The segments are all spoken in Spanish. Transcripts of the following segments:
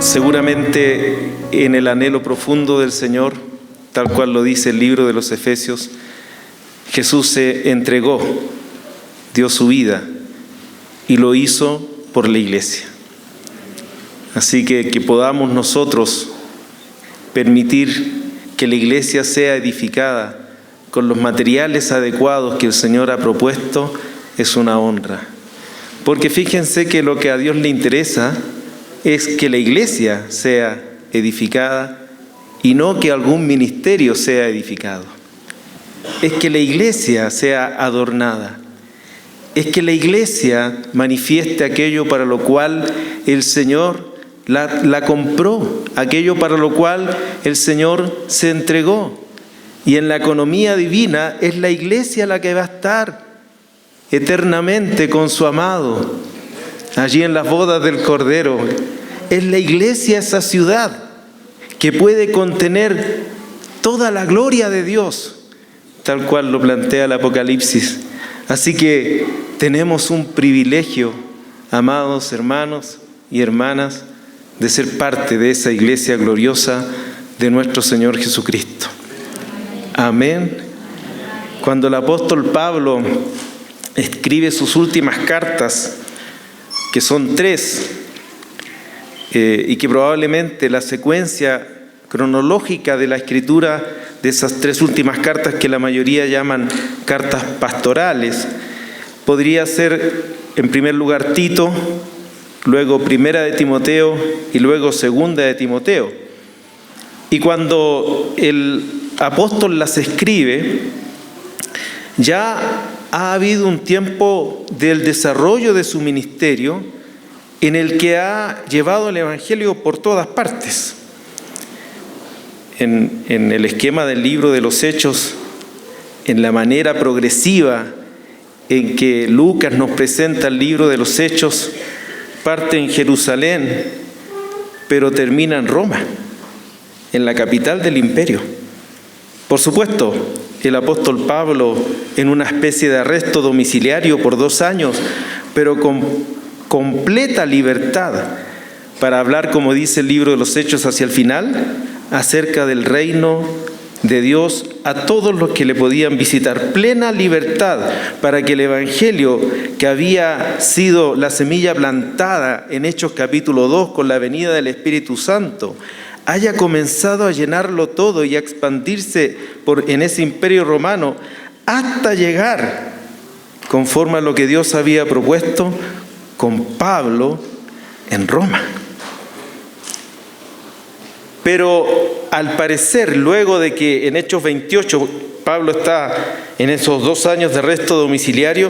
Seguramente en el anhelo profundo del Señor, tal cual lo dice el libro de los Efesios, Jesús se entregó, dio su vida y lo hizo por la iglesia. Así que podamos nosotros permitir que la iglesia sea edificada con los materiales adecuados que el Señor ha propuesto es una honra. Porque fíjense que lo que a Dios le interesa es que la iglesia sea edificada y no que algún ministerio sea edificado. Es que la iglesia sea adornada. Es que la iglesia manifieste aquello para lo cual el Señor la compró, aquello para lo cual el Señor se entregó. Y en la economía divina es la iglesia la que va a estar eternamente con su amado, allí en las bodas del Cordero. Es la iglesia esa ciudad que puede contener toda la gloria de Dios, tal cual lo plantea el Apocalipsis. Así que tenemos un privilegio, amados hermanos y hermanas, de ser parte de esa iglesia gloriosa de nuestro Señor Jesucristo. Amén. Cuando el apóstol Pablo escribe sus últimas cartas, que son 3, y que probablemente la secuencia cronológica de la escritura de esas 3 últimas cartas, que la mayoría llaman cartas pastorales, podría ser en primer lugar Tito, luego Primera de Timoteo y luego Segunda de Timoteo. Y cuando el apóstol las escribe, ya ha habido un tiempo del desarrollo de su ministerio en el que ha llevado el Evangelio por todas partes. En el esquema del libro de los Hechos, en la manera progresiva en que Lucas nos presenta el libro de los Hechos, parte en Jerusalén, pero termina en Roma, en la capital del imperio. Por supuesto, el apóstol Pablo en una especie de arresto domiciliario por 2 años, pero con completa libertad para hablar, como dice el libro de los Hechos hacia el final, acerca del reino de Dios a todos los que le podían visitar. Plena libertad para que el Evangelio, que había sido la semilla plantada en Hechos capítulo 2 con la venida del Espíritu Santo, haya comenzado a llenarlo todo y a expandirse en ese imperio romano hasta llegar, conforme a lo que Dios había propuesto, con Pablo en Roma. Pero al parecer, luego de que en Hechos 28 Pablo está en esos 2 años de arresto domiciliario,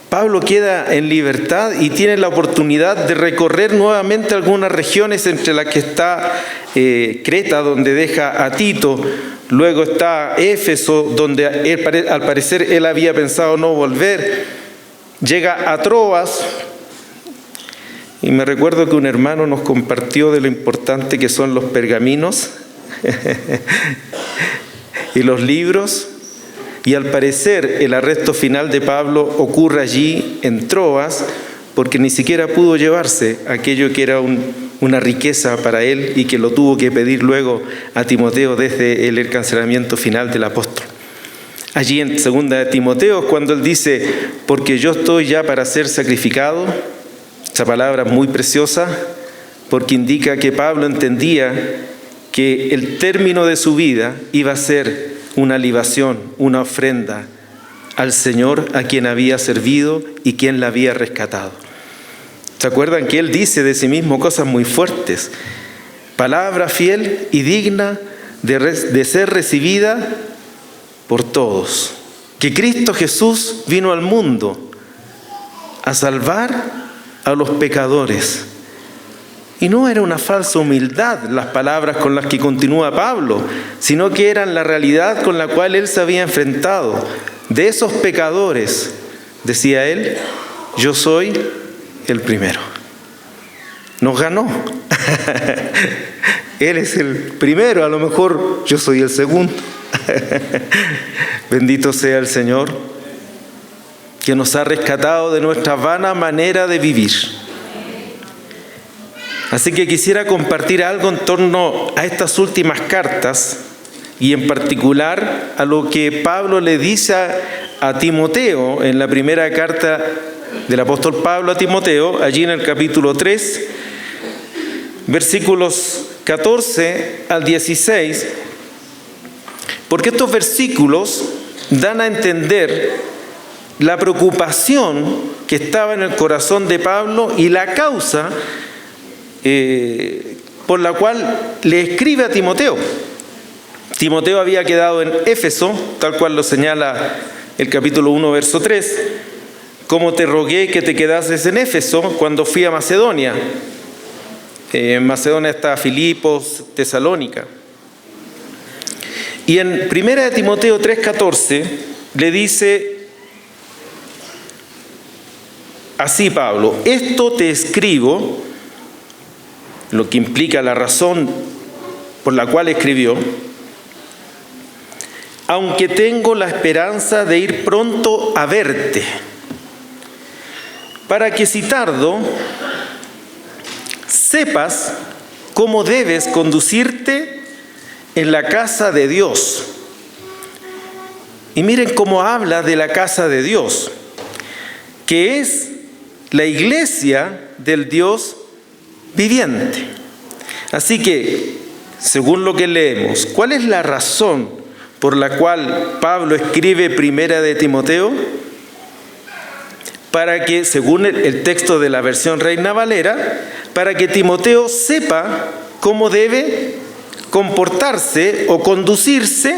Pablo queda en libertad y tiene la oportunidad de recorrer nuevamente algunas regiones, entre las que está Creta, donde deja a Tito. Luego está Éfeso, donde al parecer él había pensado no volver. Llega a Troas. Y me recuerdo que un hermano nos compartió de lo importante que son los pergaminos y los libros. Y al parecer el arresto final de Pablo ocurre allí en Troas, porque ni siquiera pudo llevarse aquello que era una riqueza para él y que lo tuvo que pedir luego a Timoteo desde el encarcelamiento final del apóstol. Allí en Segunda de Timoteo, cuando él dice, porque yo estoy ya para ser sacrificado, esa palabra muy preciosa, porque indica que Pablo entendía que el término de su vida iba a ser una libación, una ofrenda al Señor a quien había servido y quien la había rescatado. ¿Se acuerdan que él dice de sí mismo cosas muy fuertes? Palabra fiel y digna de ser recibida por todos. Que Cristo Jesús vino al mundo a salvar a los pecadores. Y no era una falsa humildad las palabras con las que continúa Pablo, sino que eran la realidad con la cual él se había enfrentado. De esos pecadores, decía él, yo soy el primero. Nos ganó. Él es el primero, a lo mejor yo soy el segundo. Bendito sea el Señor, que nos ha rescatado de nuestra vana manera de vivir. Así que quisiera compartir algo en torno a estas últimas cartas y en particular a lo que Pablo le dice a Timoteo en la primera carta del apóstol Pablo a Timoteo, allí en el capítulo 3, versículos 14 al 16, porque estos versículos dan a entender la preocupación que estaba en el corazón de Pablo y la causa por la cual le escribe a Timoteo. Timoteo había quedado en Éfeso, tal cual lo señala el capítulo 1, verso 3, como te rogué que te quedases en Éfeso cuando fui a Macedonia. En Macedonia está Filipos, Tesalónica. Y en 1 Timoteo 3:14 le dice así Pablo: esto te escribo, lo que implica la razón por la cual escribió, aunque tengo la esperanza de ir pronto a verte, para que si tardo, sepas cómo debes conducirte en la casa de Dios. Y miren cómo habla de la casa de Dios, que es la iglesia del Dios viviente. Así que, según lo que leemos, ¿cuál es la razón por la cual Pablo escribe primera de Timoteo? Para que, según el texto de la versión Reina Valera, para que Timoteo sepa cómo debe comportarse o conducirse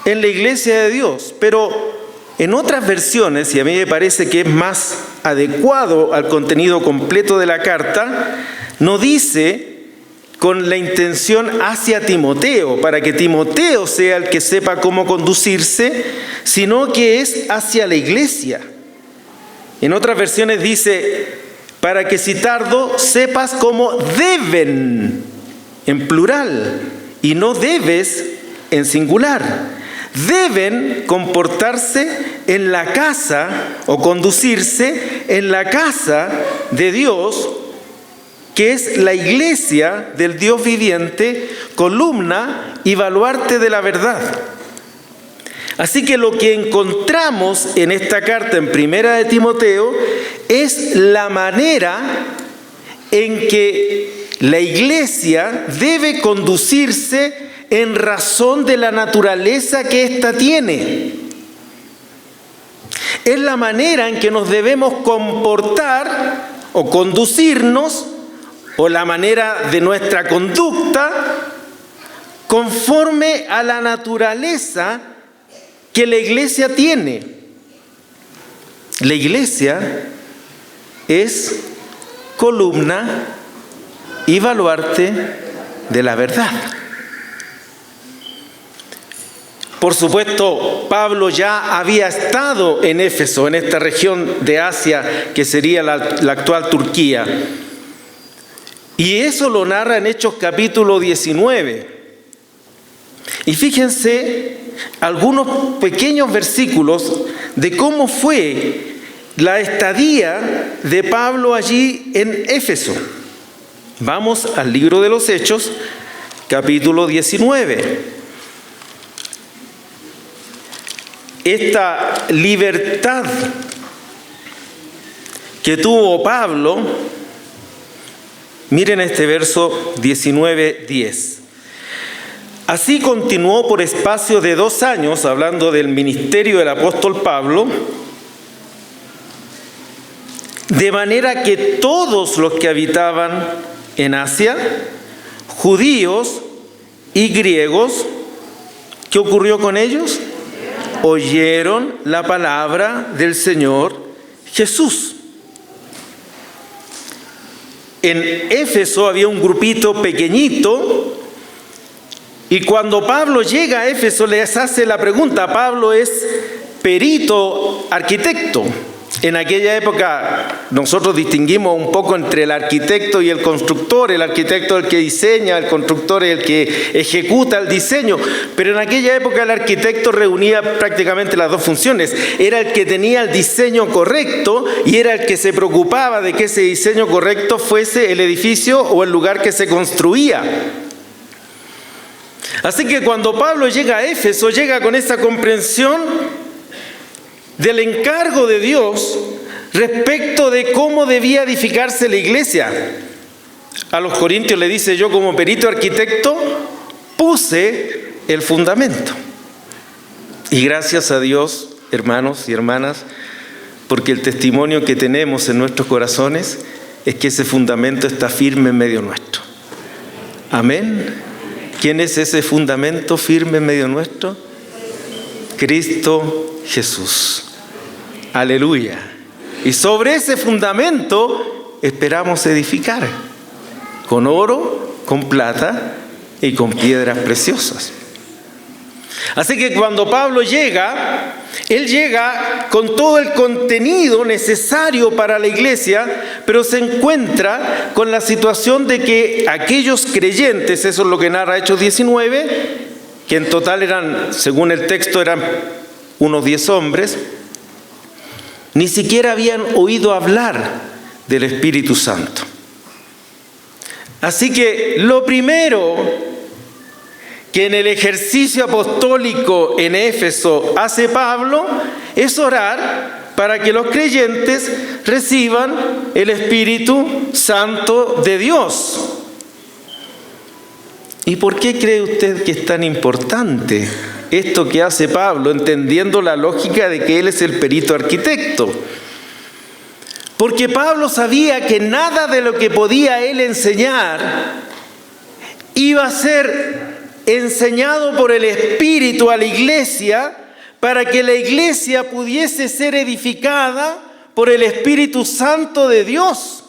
en la iglesia de Dios. Pero en otras versiones, y a mí me parece que es más adecuado al contenido completo de la carta, no dice con la intención hacia Timoteo, para que Timoteo sea el que sepa cómo conducirse, sino que es hacia la iglesia. En otras versiones dice, para que si tardo sepas cómo deben, en plural, y no debes en singular. Deben comportarse en la casa o conducirse en la casa de Dios, que es la iglesia del Dios viviente, columna y baluarte de la verdad. Así que lo que encontramos en esta carta en primera de Timoteo es la manera en que la iglesia debe conducirse en razón de la naturaleza que ésta tiene. Es la manera en que nos debemos comportar o conducirnos, o la manera de nuestra conducta, conforme a la naturaleza que la iglesia tiene. La iglesia es columna y baluarte de la verdad. Por supuesto, Pablo ya había estado en Éfeso, en esta región de Asia que sería la actual Turquía. Y eso lo narra en Hechos capítulo 19. Y fíjense algunos pequeños versículos de cómo fue la estadía de Pablo allí en Éfeso. Vamos al libro de los Hechos, capítulo 19. Esta libertad que tuvo Pablo, miren este verso 19:10. Así continuó por espacio de 2 años, hablando del ministerio del apóstol Pablo, de manera que todos los que habitaban en Asia, judíos y griegos, ¿qué ocurrió con ellos? Oyeron la palabra del Señor Jesús. En Éfeso había un grupito pequeñito, y cuando Pablo llega a Éfeso les hace la pregunta. Pablo es perito arquitecto, En aquella época nosotros distinguimos un poco entre el arquitecto y el constructor. El arquitecto es el que diseña, el constructor es el que ejecuta el diseño. Pero en aquella época el arquitecto reunía prácticamente las dos funciones. Era el que tenía el diseño correcto y era el que se preocupaba de que ese diseño correcto fuese el edificio o el lugar que se construía. Así que cuando Pablo llega a Éfeso, llega con esa comprensión del encargo de Dios respecto de cómo debía edificarse la iglesia. A los corintios le dice: yo como perito arquitecto puse el fundamento. Y gracias a Dios, hermanos y hermanas, porque el testimonio que tenemos en nuestros corazones es que ese fundamento está firme en medio nuestro. Amén. ¿Quién es ese fundamento firme en medio nuestro? Cristo Jesús. Aleluya. Y sobre ese fundamento esperamos edificar con oro, con plata y con piedras preciosas. Así que cuando Pablo llega, él llega con todo el contenido necesario para la iglesia, pero se encuentra con la situación de que aquellos creyentes, eso es lo que narra Hechos 19, que en total eran, según el texto, eran unos 10 hombres, ni siquiera habían oído hablar del Espíritu Santo. Así que lo primero que en el ejercicio apostólico en Éfeso hace Pablo es orar para que los creyentes reciban el Espíritu Santo de Dios. ¿Y por qué cree usted que es tan importante esto que hace Pablo, entendiendo la lógica de que él es el perito arquitecto? Porque Pablo sabía que nada de lo que podía él enseñar iba a ser enseñado por el Espíritu a la iglesia para que la iglesia pudiese ser edificada por el Espíritu Santo de Dios.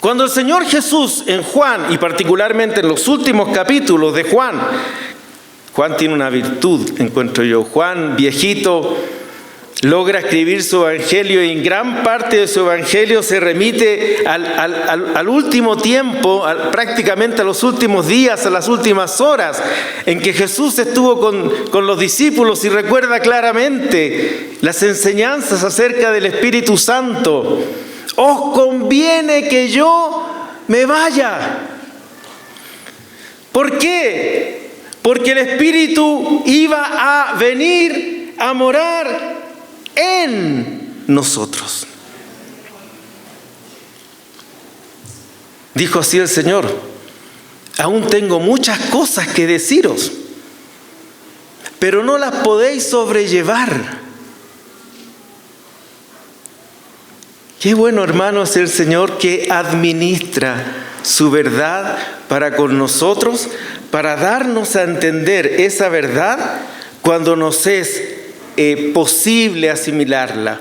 Cuando el Señor Jesús en Juan, y particularmente en los últimos capítulos de Juan tiene una virtud, encuentro yo. Juan, viejito, logra escribir su evangelio y en gran parte de su evangelio se remite al último tiempo, prácticamente a los últimos días, a las últimas horas en que Jesús estuvo con los discípulos y recuerda claramente las enseñanzas acerca del Espíritu Santo. Os conviene que yo me vaya. ¿Por qué? Porque el Espíritu iba a venir a morar en nosotros. Dijo así el Señor: aún tengo muchas cosas que deciros, pero no las podéis sobrellevar. Qué bueno, hermanos, el Señor que administra su verdad para con nosotros, para darnos a entender esa verdad cuando nos es posible asimilarla.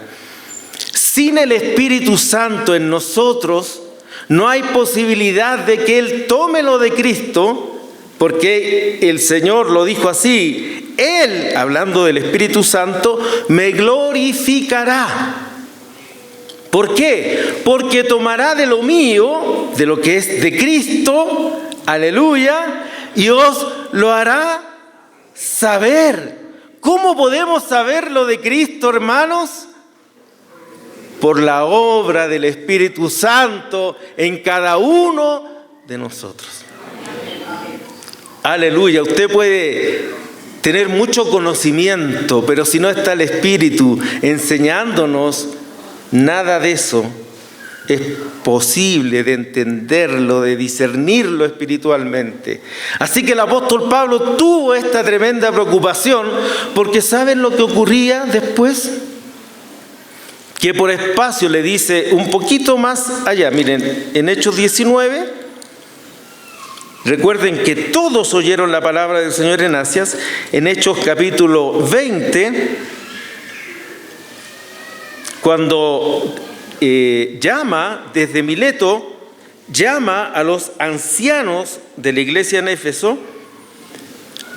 Sin el Espíritu Santo en nosotros, no hay posibilidad de que Él tome lo de Cristo, porque el Señor lo dijo así: Él, hablando del Espíritu Santo, me glorificará. ¿Por qué? Porque tomará de lo mío, de lo que es de Cristo, aleluya, y os lo hará saber. ¿Cómo podemos saber lo de Cristo, hermanos? Por la obra del Espíritu Santo en cada uno de nosotros. Aleluya. Usted puede tener mucho conocimiento, pero si no está el Espíritu enseñándonos, nada de eso es posible de entenderlo, de discernirlo espiritualmente. Así que el apóstol Pablo tuvo esta tremenda preocupación, porque ¿saben lo que ocurría después? Que por espacio le dice un poquito más allá, miren, en Hechos 19, recuerden que todos oyeron la palabra del Señor en Asias. En Hechos capítulo 20, cuando llama desde Mileto, llama a los ancianos de la iglesia en Éfeso,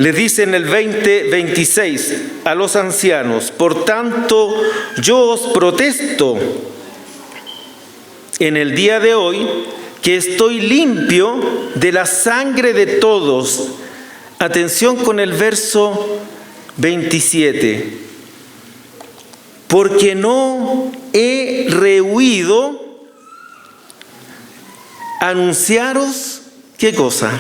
les dice en el 20:26 a los ancianos: por tanto, yo os protesto en el día de hoy que estoy limpio de la sangre de todos. Atención con el verso 27. Porque no he rehuido anunciaros, ¿qué cosa?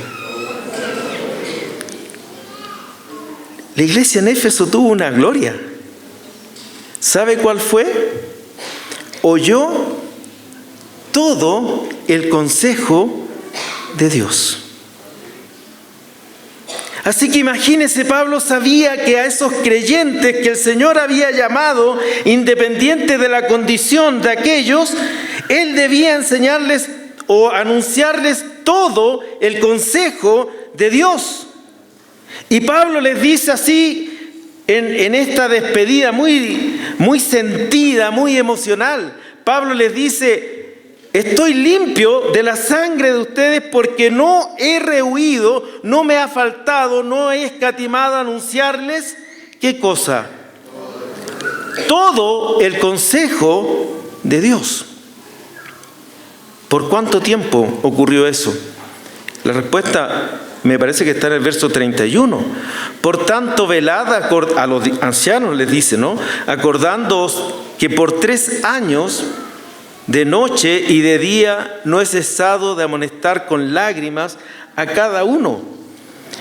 La iglesia en Éfeso tuvo una gloria. ¿Sabe cuál fue? Oyó todo el consejo de Dios. Así que imagínese, Pablo sabía que a esos creyentes que el Señor había llamado, independiente de la condición de aquellos, Él debía enseñarles o anunciarles todo el consejo de Dios. Y Pablo les dice así, en esta despedida muy sentida, muy emocional, Pablo les dice: estoy limpio de la sangre de ustedes porque no he rehuido, no me ha faltado, no he escatimado a anunciarles, ¿qué cosa? Todo el consejo de Dios. ¿Por cuánto tiempo ocurrió eso? La respuesta me parece que está en el verso 31. Por tanto, velad, a los ancianos les dice, ¿no? Acordándoos que por 3 años, de noche y de día, no he cesado de amonestar con lágrimas a cada uno.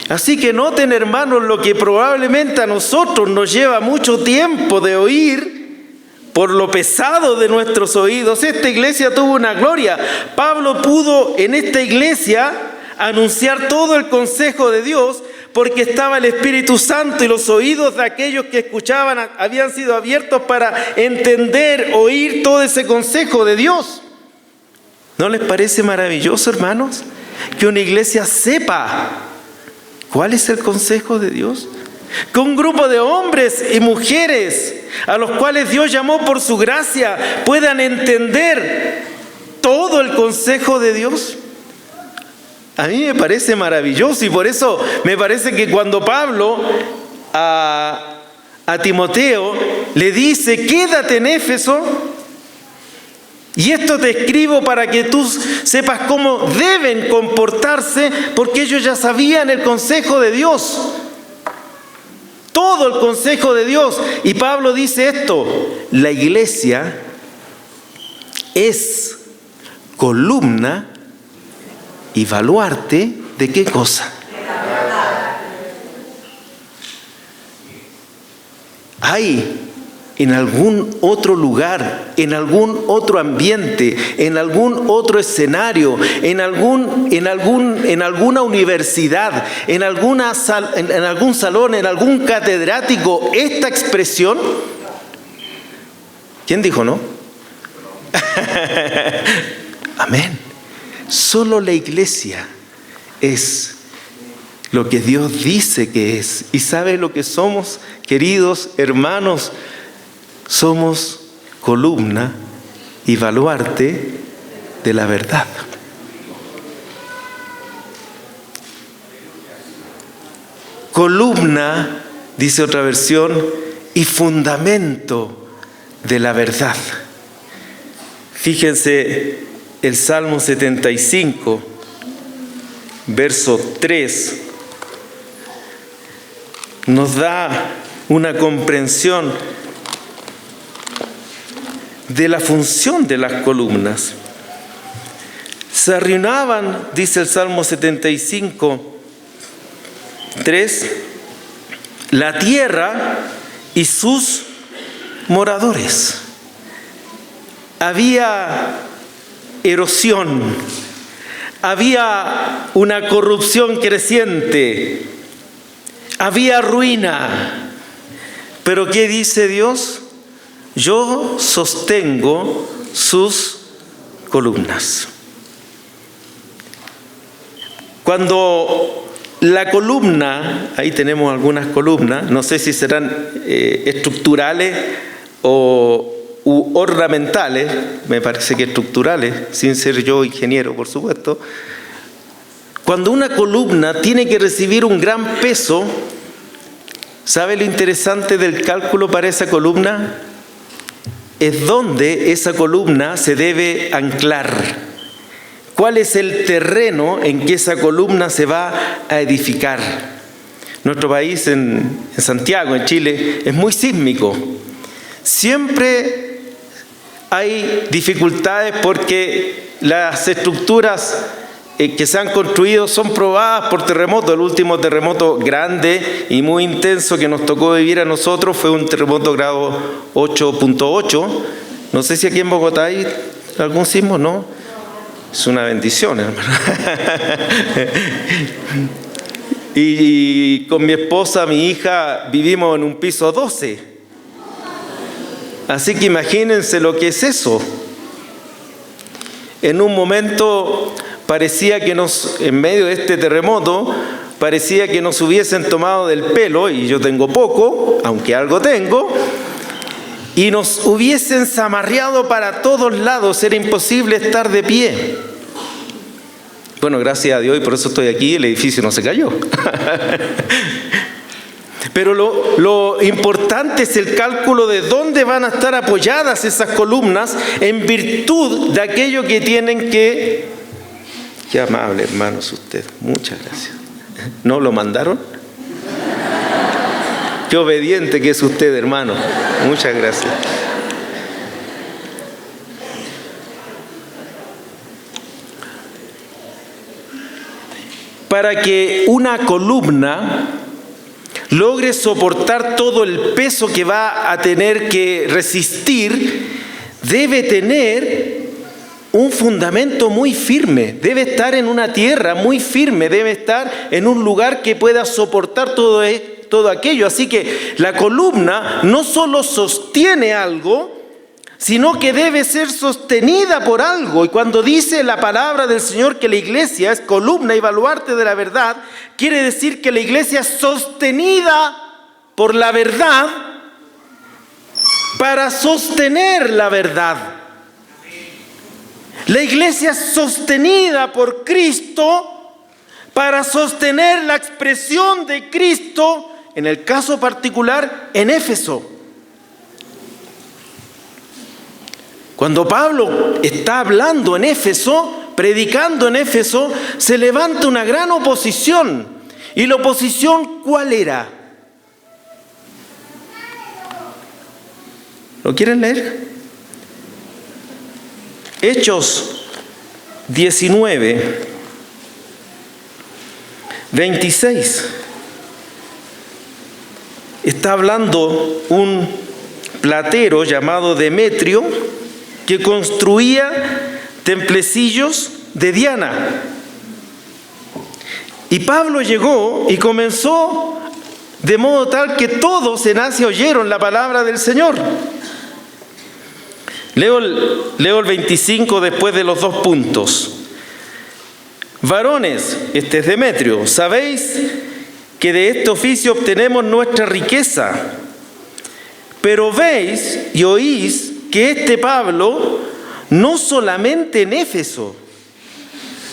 Así que noten, hermanos, lo que probablemente a nosotros nos lleva mucho tiempo de oír, por lo pesado de nuestros oídos. Esta iglesia tuvo una gloria. Pablo pudo en esta iglesia anunciar todo el consejo de Dios porque estaba el Espíritu Santo y los oídos de aquellos que escuchaban habían sido abiertos para entender, oír todo ese consejo de Dios. ¿No les parece maravilloso, hermanos, que una iglesia sepa cuál es el consejo de Dios? Que un grupo de hombres y mujeres a los cuales Dios llamó por su gracia puedan entender todo el consejo de Dios. A mí me parece maravilloso y por eso me parece que cuando Pablo a Timoteo le dice: quédate en Éfeso, y esto te escribo para que tú sepas cómo deben comportarse, porque ellos ya sabían el consejo de Dios. Todo el consejo de Dios. Y Pablo dice esto: la iglesia es columna y baluarte ¿de qué cosa? Hay en algún otro lugar, en algún otro ambiente, en algún otro escenario, en alguna universidad, en algún salón, en algún catedrático, esta expresión? ¿Quién dijo no? Amén. Solo la iglesia es lo que Dios dice que es. ¿Y sabe lo que somos, queridos hermanos? Somos columna y baluarte de la verdad. Columna, dice otra versión, y fundamento de la verdad. Fíjense el Salmo 75, verso 3, nos da una comprensión de la función de las columnas. Se arruinaban, dice el Salmo 75, 3, la tierra y sus moradores. Había erosión, había una corrupción creciente, había ruina. Pero ¿qué dice Dios? Yo sostengo sus columnas. Cuando la columna, ahí tenemos algunas columnas, no sé si serán estructurales u ornamentales, me parece que estructurales, sin ser yo ingeniero, por supuesto. cuando una columna tiene que recibir un gran peso, ¿sabe lo interesante del cálculo para esa columna? Es dónde esa columna se debe anclar. ¿Cuál es el terreno en que esa columna se va a edificar? Nuestro país, en Santiago, en Chile, es muy sísmico. Siempre hay dificultades porque las estructuras que se han construido son probadas por terremotos. El último terremoto grande y muy intenso que nos tocó vivir a nosotros fue un terremoto grado 8.8. No sé si aquí en Bogotá hay algún sismo, ¿no? Es una bendición, hermano. Y con mi esposa, mi hija, vivimos en un piso 12. Así que imagínense lo que es eso. En un momento parecía que en medio de este terremoto, parecía que nos hubiesen tomado del pelo, y yo tengo poco, aunque algo tengo, y nos hubiesen zamarreado para todos lados. Era imposible estar de pie. Bueno, gracias a Dios, y por eso estoy aquí, el edificio no se cayó. Pero lo importante es el cálculo de dónde van a estar apoyadas esas columnas en virtud de aquello que tienen que... Qué amable, hermanos, usted. Muchas gracias. ¿No lo mandaron? Qué obediente que es usted, hermano. Muchas gracias. Para que una columna logre soportar todo el peso que va a tener que resistir, debe tener un fundamento muy firme, debe estar en una tierra muy firme, debe estar en un lugar que pueda soportar todo aquello. Así que la columna no solo sostiene algo, sino que debe ser sostenida por algo. Y cuando dice la palabra del Señor que la iglesia es columna y baluarte de la verdad, quiere decir que la iglesia es sostenida por la verdad para sostener la verdad. La iglesia es sostenida por Cristo para sostener la expresión de Cristo, en el caso particular en Éfeso. Cuando Pablo está hablando en Éfeso, predicando en Éfeso, se levanta una gran oposición. ¿Y la oposición cuál era? ¿Lo quieren leer? Hechos 19, 26. Está hablando un platero llamado Demetrio que construía templecillos de Diana. Y Pablo llegó y comenzó de modo tal que todos en Asia oyeron la palabra del Señor. Leo el 25 después de los 2 puntos. Varones, este es Demetrio, sabéis que de este oficio obtenemos nuestra riqueza, pero veis y oís que este Pablo, no solamente en Éfeso,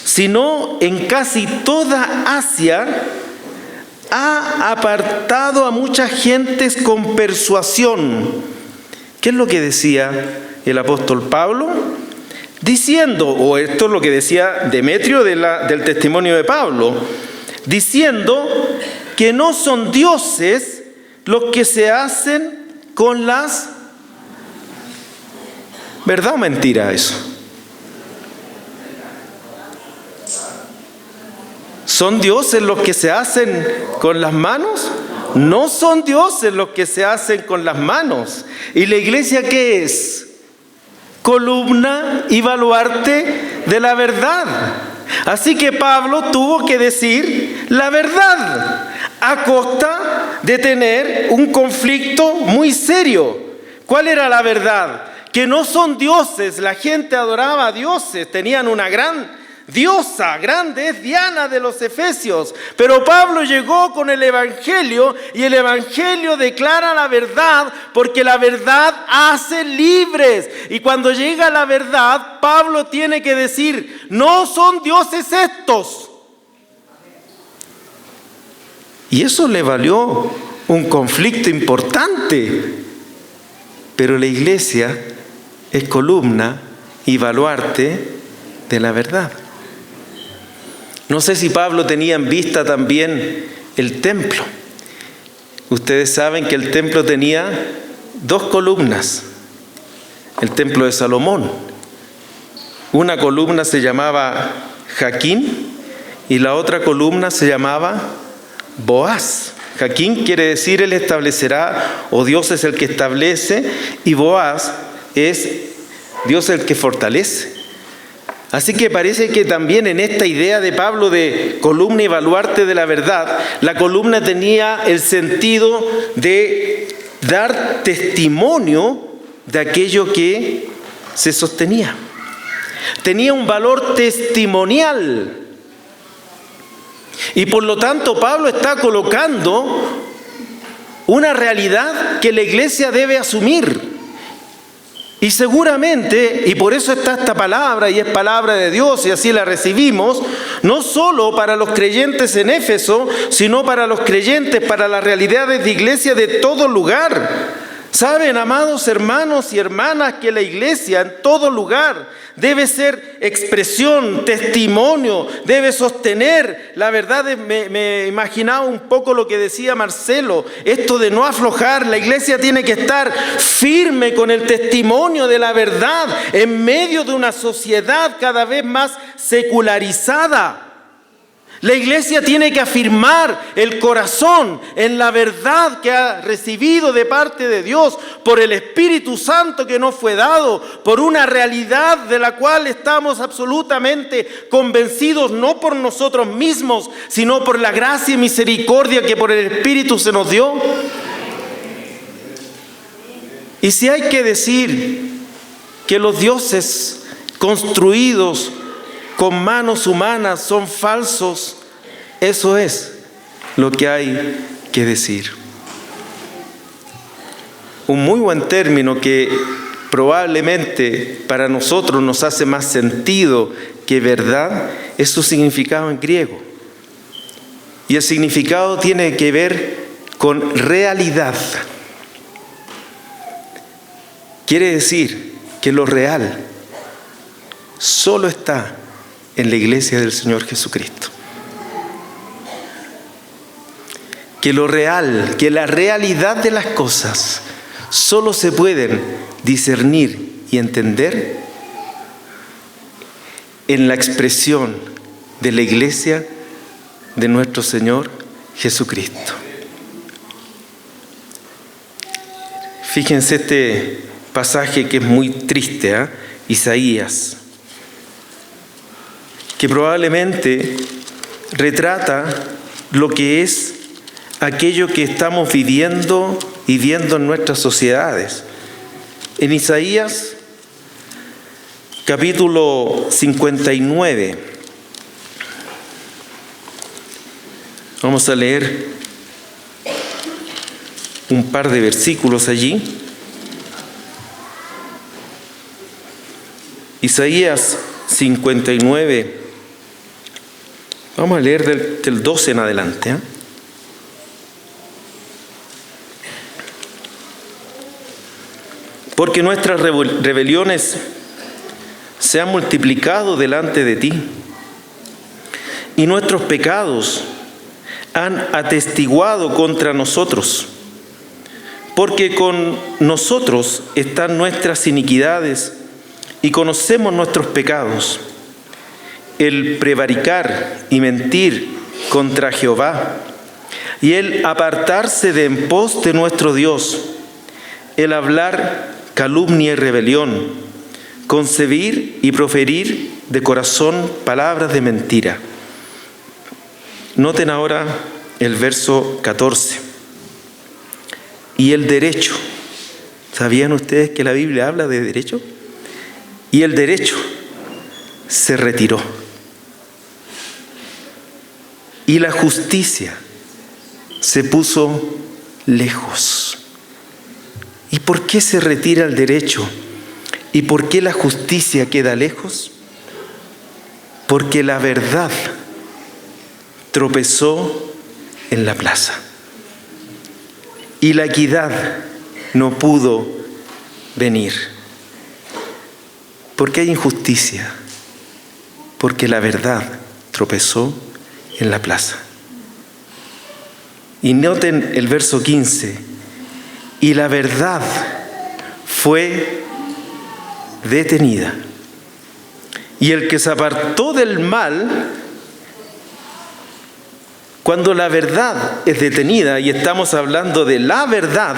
sino en casi toda Asia, ha apartado a muchas gentes con persuasión. ¿Qué es lo que decía el apóstol Pablo? Diciendo, o esto es lo que decía Demetrio del testimonio de Pablo, diciendo que no son dioses los que se hacen con las... ¿Verdad o mentira eso? ¿Son dioses los que se hacen con las manos? No son dioses los que se hacen con las manos. ¿Y la iglesia qué es? Columna y baluarte de la verdad. Así que Pablo tuvo que decir la verdad a costa de tener un conflicto muy serio. ¿Cuál era la verdad? Que no son dioses. La gente adoraba a dioses, tenían una gran diosa, grande es Diana de los Efesios. Pero Pablo llegó con el Evangelio y el Evangelio declara la verdad, porque la verdad hace libres. Y cuando llega la verdad, Pablo tiene que decir, no son dioses estos. Y eso le valió un conflicto importante. Pero la iglesia es columna y baluarte de la verdad. No sé si Pablo tenía en vista también el templo. Ustedes saben que el templo tenía 2 columnas. El templo de Salomón. Una columna se llamaba Jaquín y la otra columna se llamaba Boaz. Jaquín quiere decir Él establecerá, o Dios es el que establece, y Boaz es Dios el que fortalece. Así que parece que también en esta idea de Pablo de columna y baluarte de la verdad, la columna tenía el sentido de dar testimonio de aquello que se sostenía. Tenía un valor testimonial. Y por lo tanto Pablo está colocando una realidad que la iglesia debe asumir. Y seguramente, y por eso está esta palabra, y es palabra de Dios, y así la recibimos, no solo para los creyentes en Éfeso, sino para los creyentes, para las realidades de iglesia de todo lugar. Saben, amados hermanos y hermanas, que la iglesia en todo lugar debe ser expresión, testimonio, debe sostener la verdad. Me imaginaba un poco lo que decía Marcelo, esto de no aflojar. La iglesia tiene que estar firme con el testimonio de la verdad en medio de una sociedad cada vez más secularizada. La iglesia tiene que afirmar el corazón en la verdad que ha recibido de parte de Dios por el Espíritu Santo que nos fue dado, por una realidad de la cual estamos absolutamente convencidos, no por nosotros mismos, sino por la gracia y misericordia que por el Espíritu se nos dio. Y si hay que decir que los dioses construidos con manos humanas son falsos, eso es lo que hay que decir. Un muy buen término que probablemente para nosotros nos hace más sentido que verdad es su significado en griego. Y el significado tiene que ver con realidad. Quiere decir que lo real solo está en la iglesia del Señor Jesucristo. Que lo real, que la realidad de las cosas solo se pueden discernir y entender en la expresión de la iglesia de nuestro Señor Jesucristo. Fíjense este pasaje que es muy triste, Isaías, que probablemente retrata lo que es aquello que estamos viviendo y viendo en nuestras sociedades. En Isaías, capítulo 59, vamos a leer un par de versículos allí. Isaías 59, vamos a leer del 12 en adelante. Porque nuestras rebeliones se han multiplicado delante de ti, y nuestros pecados han atestiguado contra nosotros. Porque con nosotros están nuestras iniquidades, y conocemos nuestros pecados. El prevaricar y mentir contra Jehová, y el apartarse de en pos de nuestro Dios, el hablar calumnia y rebelión, concebir y proferir de corazón palabras de mentira. Noten ahora el verso 14. Y el derecho. ¿Sabían ustedes que la Biblia habla de derecho? Y el derecho se retiró. Y la justicia se puso lejos. ¿Y por qué se retira el derecho? ¿Y por qué la justicia queda lejos? Porque la verdad tropezó en la plaza. Y la equidad no pudo venir. Porque hay injusticia. Porque la verdad tropezó en la plaza. Y noten el verso 15. Y la verdad fue detenida. Y el que se apartó del mal, cuando la verdad es detenida, y estamos hablando de la verdad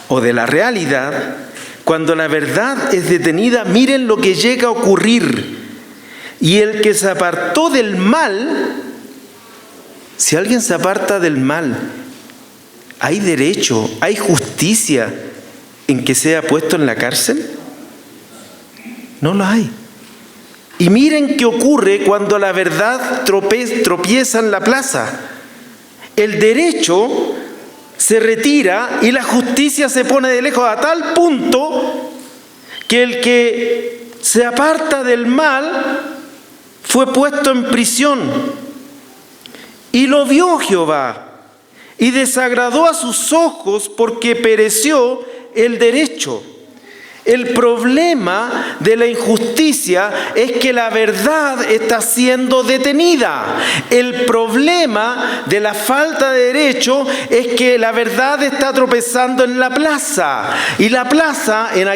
o de la realidad, cuando la verdad es detenida, miren lo que llega a ocurrir. Y el que se apartó del mal, si alguien se aparta del mal, ¿hay derecho, hay justicia en que sea puesto en la cárcel? No lo hay. Y miren qué ocurre cuando la verdad tropieza en la plaza. El derecho se retira y la justicia se pone de lejos, a tal punto que el que se aparta del mal fue puesto en prisión. Y lo vio Jehová y desagradó a sus ojos porque pereció el derecho. El problema de la injusticia es que la verdad está siendo detenida. El problema de la falta de derecho es que la verdad está tropezando en la plaza. Y la plaza en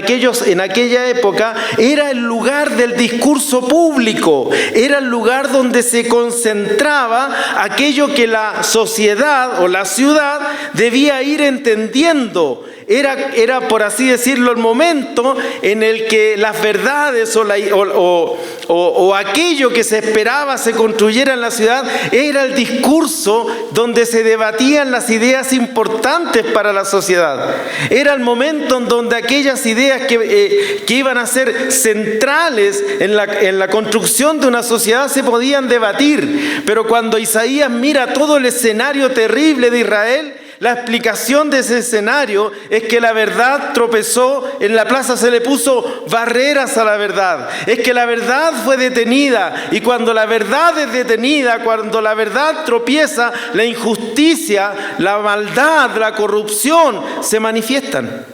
aquella época era el lugar del discurso público. Era el lugar donde se concentraba aquello que la sociedad o la ciudad debía ir entendiendo. Era, por así decirlo, el momento en el que las verdades o aquello que se esperaba se construyera en la ciudad. Era el discurso donde se debatían las ideas importantes para la sociedad. Era el momento en donde aquellas ideas que iban a ser centrales en la construcción de una sociedad se podían debatir. Pero cuando Isaías mira todo el escenario terrible de Israel, la explicación de ese escenario es que la verdad tropezó en la plaza, se le puso barreras a la verdad. Es que la verdad fue detenida, y cuando la verdad es detenida, cuando la verdad tropieza, la injusticia, la maldad, la corrupción se manifiestan.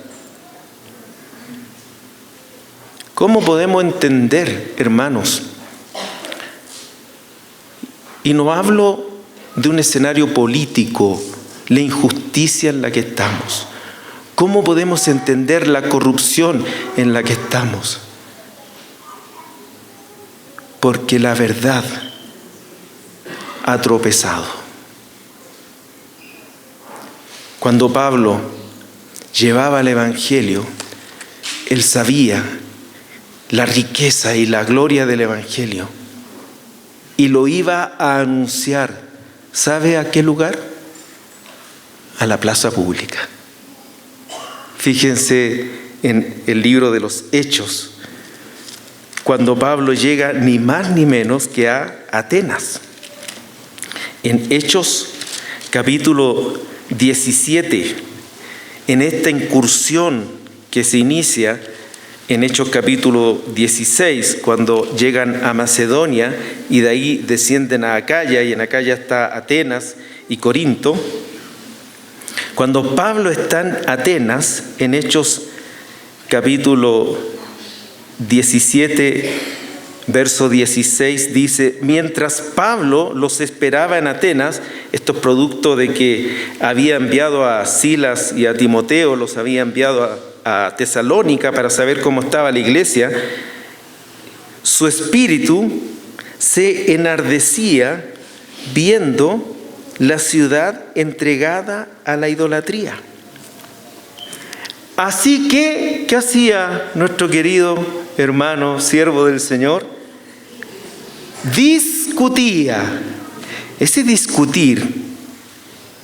¿Cómo podemos entender, hermanos? Y no hablo de un escenario político, la injusticia en la que estamos. ¿Cómo podemos entender la corrupción en la que estamos? Porque la verdad ha tropezado. Cuando Pablo llevaba el Evangelio, él sabía la riqueza y la gloria del Evangelio y lo iba a anunciar. ¿Sabe a qué lugar? A la plaza pública. Fíjense en el libro de los Hechos, cuando Pablo llega ni más ni menos que a Atenas. En Hechos capítulo 17, en esta incursión que se inicia en Hechos capítulo 16, cuando llegan a Macedonia y de ahí descienden a Acaya, y en Acaya está Atenas y Corinto. Cuando Pablo está en Atenas, en Hechos capítulo 17, verso 16, dice: mientras Pablo los esperaba en Atenas, esto es producto de que había enviado a Silas y a Timoteo, los había enviado a Tesalónica para saber cómo estaba la iglesia, su espíritu se enardecía viendo la ciudad entregada a la idolatría. Así que, ¿qué hacía nuestro querido hermano, siervo del Señor? Discutía. Ese discutir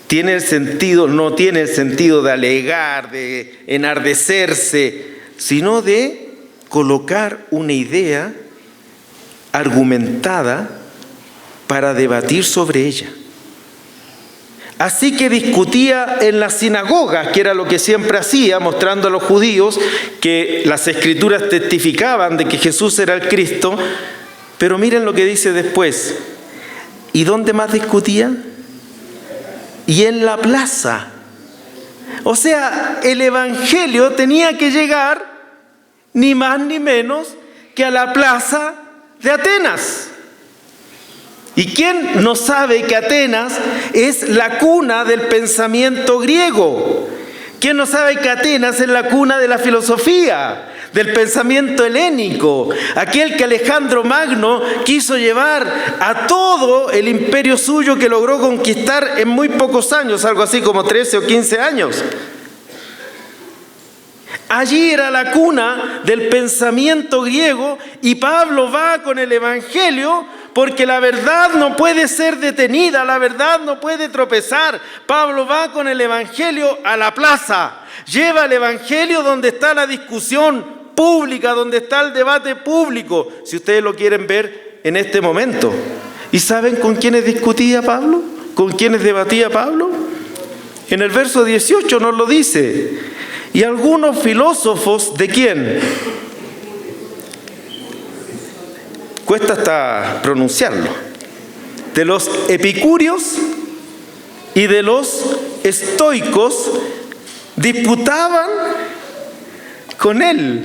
tiene el sentido, no tiene el sentido de alegar, de enardecerse, sino de colocar una idea argumentada para debatir sobre ella. Así que discutía en las sinagogas, que era lo que siempre hacía, mostrando a los judíos que las escrituras testificaban de que Jesús era el Cristo. Pero miren lo que dice después: ¿Y dónde más discutía? Y en la plaza. O sea, el evangelio tenía que llegar ni más ni menos que a la plaza de Atenas. ¿Y quién no sabe que Atenas es la cuna del pensamiento griego? ¿Quién no sabe que Atenas es la cuna de la filosofía, del pensamiento helénico? Aquel que Alejandro Magno quiso llevar a todo el imperio suyo, que logró conquistar en muy pocos años, algo así como 13 o 15 años. Allí era la cuna del pensamiento griego, y Pablo va con el evangelio porque la verdad no puede ser detenida, la verdad no puede tropezar. Pablo va con el evangelio a la plaza, lleva el evangelio donde está la discusión pública, donde está el debate público, si ustedes lo quieren ver en este momento. ¿Y saben con quiénes discutía Pablo? ¿Con quiénes debatía Pablo? En el verso 18 nos lo dice. Y algunos filósofos, ¿de quién? Cuesta hasta pronunciarlo. De los epicúreos y de los estoicos disputaban con él.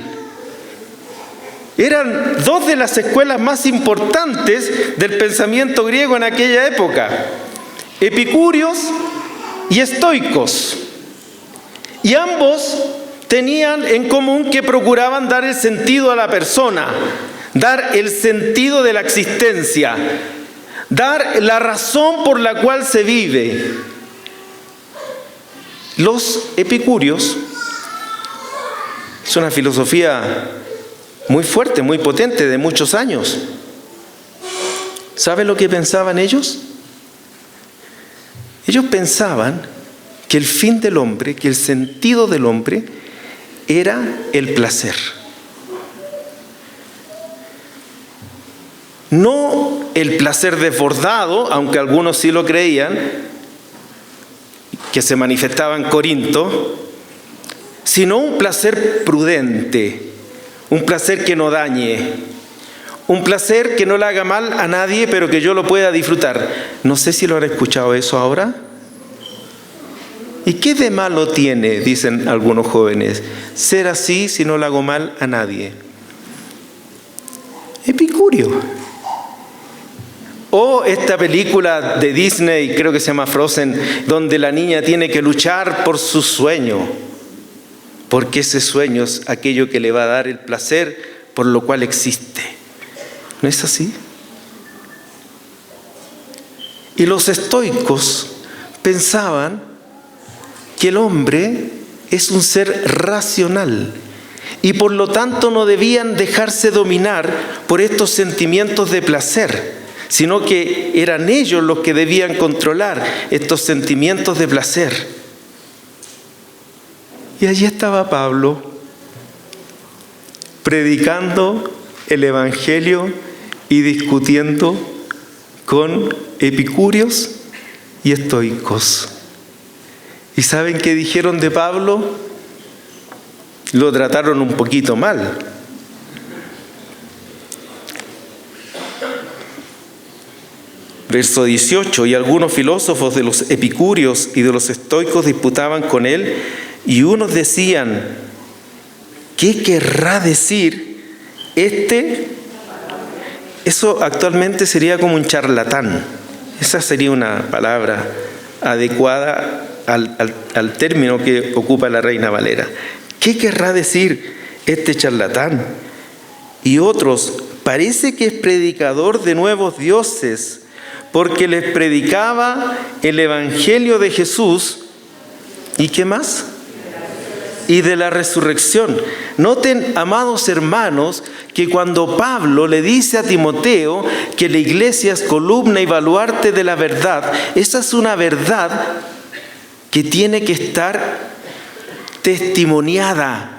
Eran dos de las escuelas más importantes del pensamiento griego en aquella época: epicúreos y estoicos. Y ambos tenían en común que procuraban dar el sentido a la persona, dar el sentido de la existencia, dar la razón por la cual se vive. Los epicúreos es una filosofía muy fuerte, muy potente, de muchos años. ¿Sabe lo que pensaban ellos? Ellos pensaban que el fin del hombre, que el sentido del hombre era el placer. No el placer desbordado, aunque algunos sí lo creían, que se manifestaba en Corinto, sino un placer prudente, un placer que no dañe, un placer que no le haga mal a nadie, pero que yo lo pueda disfrutar. No sé si lo han escuchado eso ahora. ¿Y qué de malo tiene, dicen algunos jóvenes, ser así si no le hago mal a nadie? Epicúreo. O esta película de Disney, creo que se llama Frozen, donde la niña tiene que luchar por su sueño, porque ese sueño es aquello que le va a dar el placer por lo cual existe. ¿No es así? Y los estoicos pensaban que el hombre es un ser racional y por lo tanto no debían dejarse dominar por estos sentimientos de placer, sino que eran ellos los que debían controlar estos sentimientos de placer. Y allí estaba Pablo predicando el evangelio y discutiendo con epicúreos y estoicos. ¿Y saben qué dijeron de Pablo? Lo trataron un poquito mal. Verso 18, y algunos filósofos de los epicúreos y de los estoicos disputaban con él, y unos decían, ¿qué querrá decir este? Eso actualmente sería como un charlatán. Esa sería una palabra adecuada al término que ocupa la Reina Valera. ¿Qué querrá decir este charlatán? Y otros, parece que es predicador de nuevos dioses, porque les predicaba el evangelio de Jesús. ¿Y qué más? Y de la resurrección. Noten, amados hermanos, que cuando Pablo le dice a Timoteo que la iglesia es columna y baluarte de la verdad, esa es una verdad que tiene que estar testimoniada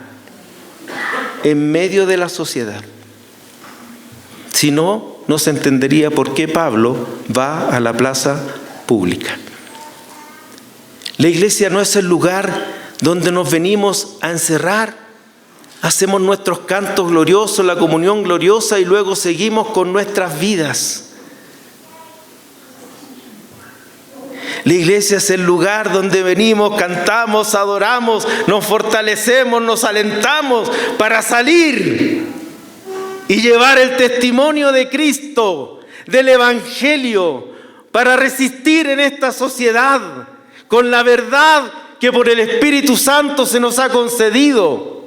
en medio de la sociedad. Si no, no se entendería por qué Pablo va a la plaza pública. La iglesia no es el lugar donde nos venimos a encerrar, hacemos nuestros cantos gloriosos, la comunión gloriosa y luego seguimos con nuestras vidas. La iglesia es el lugar donde venimos, cantamos, adoramos, nos fortalecemos, nos alentamos para salir y llevar el testimonio de Cristo, del Evangelio, para resistir en esta sociedad con la verdad que por el Espíritu Santo se nos ha concedido.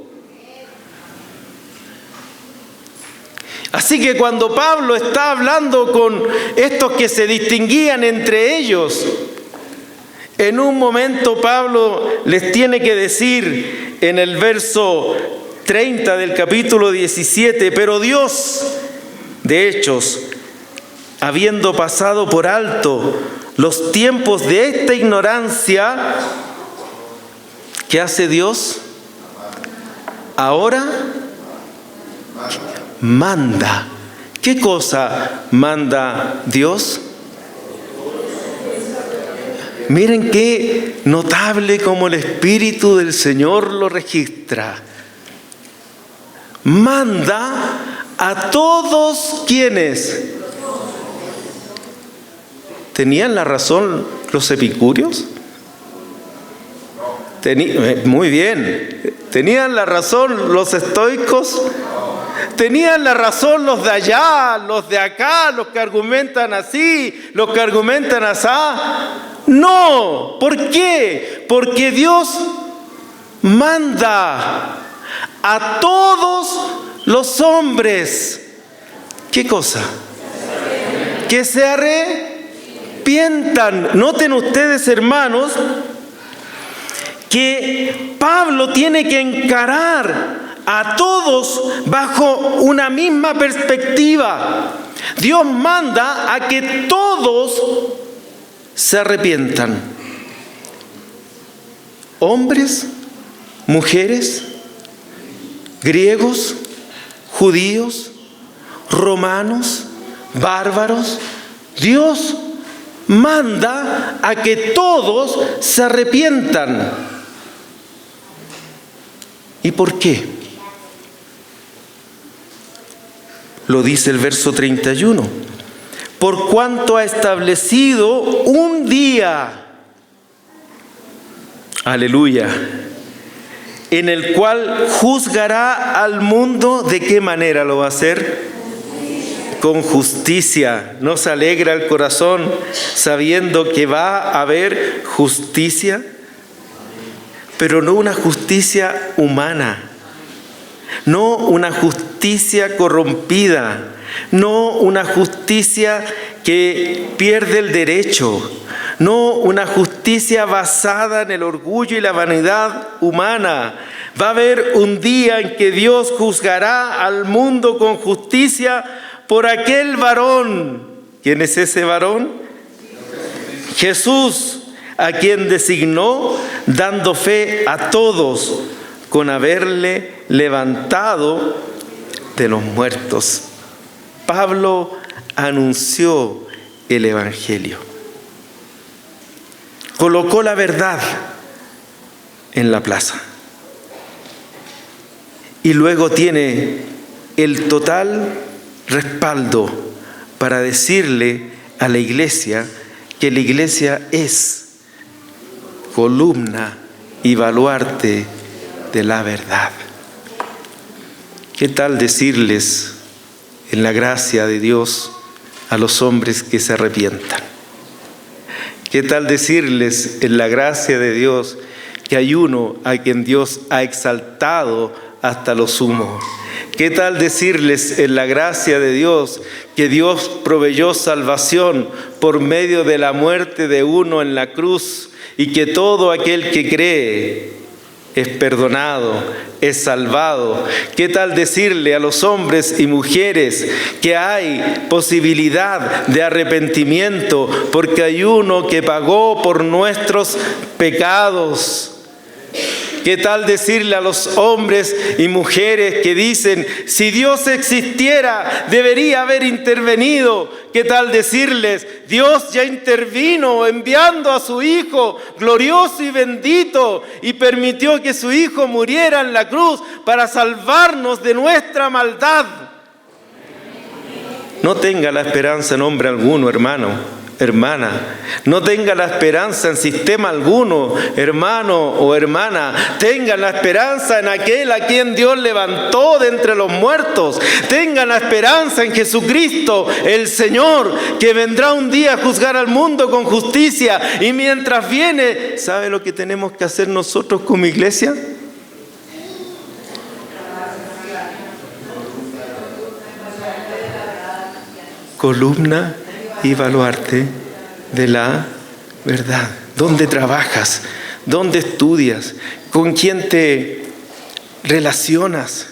Así que cuando Pablo está hablando con estos que se distinguían entre ellos, en un momento Pablo les tiene que decir en el verso 30 del capítulo 17, pero Dios, de Hechos, habiendo pasado por alto los tiempos de esta ignorancia, ¿qué hace Dios? Ahora manda. ¿Qué cosa manda Dios? Miren qué notable como el Espíritu del Señor lo registra. Manda a todos quienes tenían la razón los epicúreos. Muy bien. ¿Tenían la razón los estoicos? ¿Tenían la razón los de allá, los de acá, los que argumentan así, los que argumentan asá? No. ¿Por qué? Porque Dios manda a todos los hombres. ¿Qué cosa? Que se arrepientan. Noten ustedes, hermanos, que Pablo tiene que encarar a todos bajo una misma perspectiva. Dios manda a que todos se arrepientan. Hombres, mujeres, griegos, judíos, romanos, bárbaros. Dios manda a que todos se arrepientan. ¿Y por qué? Lo dice el verso 31. Por cuanto ha establecido un día, aleluya, en el cual juzgará al mundo. ¿De qué manera lo va a hacer? Con justicia. ¿Nos alegra el corazón sabiendo que va a haber justicia? Pero no una justicia humana, no una justicia corrompida, no una justicia que pierde el derecho, no una justicia basada en el orgullo y la vanidad humana. Va a haber un día en que Dios juzgará al mundo con justicia por aquel varón. ¿Quién es ese varón? Jesús, a quien designó, dando fe a todos con haberle levantado de los muertos. Pablo anunció el Evangelio. Colocó la verdad en la plaza. Y luego tiene el total respaldo para decirle a la iglesia que la iglesia es columna y baluarte de la verdad. ¿Qué tal decirles en la gracia de Dios a los hombres que se arrepientan? ¿Qué tal decirles en la gracia de Dios que hay uno a quien Dios ha exaltado hasta lo sumo? ¿Qué tal decirles en la gracia de Dios que Dios proveyó salvación por medio de la muerte de uno en la cruz y que todo aquel que cree es perdonado, es salvado? ¿Qué tal decirle a los hombres y mujeres que hay posibilidad de arrepentimiento porque hay uno que pagó por nuestros pecados? ¿Qué tal decirle a los hombres y mujeres que dicen, si Dios existiera, debería haber intervenido? ¿Qué tal decirles, Dios ya intervino enviando a su Hijo glorioso y bendito y permitió que su Hijo muriera en la cruz para salvarnos de nuestra maldad? No tenga la esperanza en hombre alguno, hermano. hermana. No tenga la esperanza en sistema alguno, hermano o hermana. Tenga la esperanza en aquel a quien Dios levantó de entre los muertos. Tenga la esperanza en Jesucristo, el Señor, que vendrá un día a juzgar al mundo con justicia. Y mientras viene, ¿sabe lo que tenemos que hacer nosotros como iglesia? Columna y baluarte de la verdad. ¿Dónde trabajas? ¿Dónde estudias? ¿Con quién te relacionas?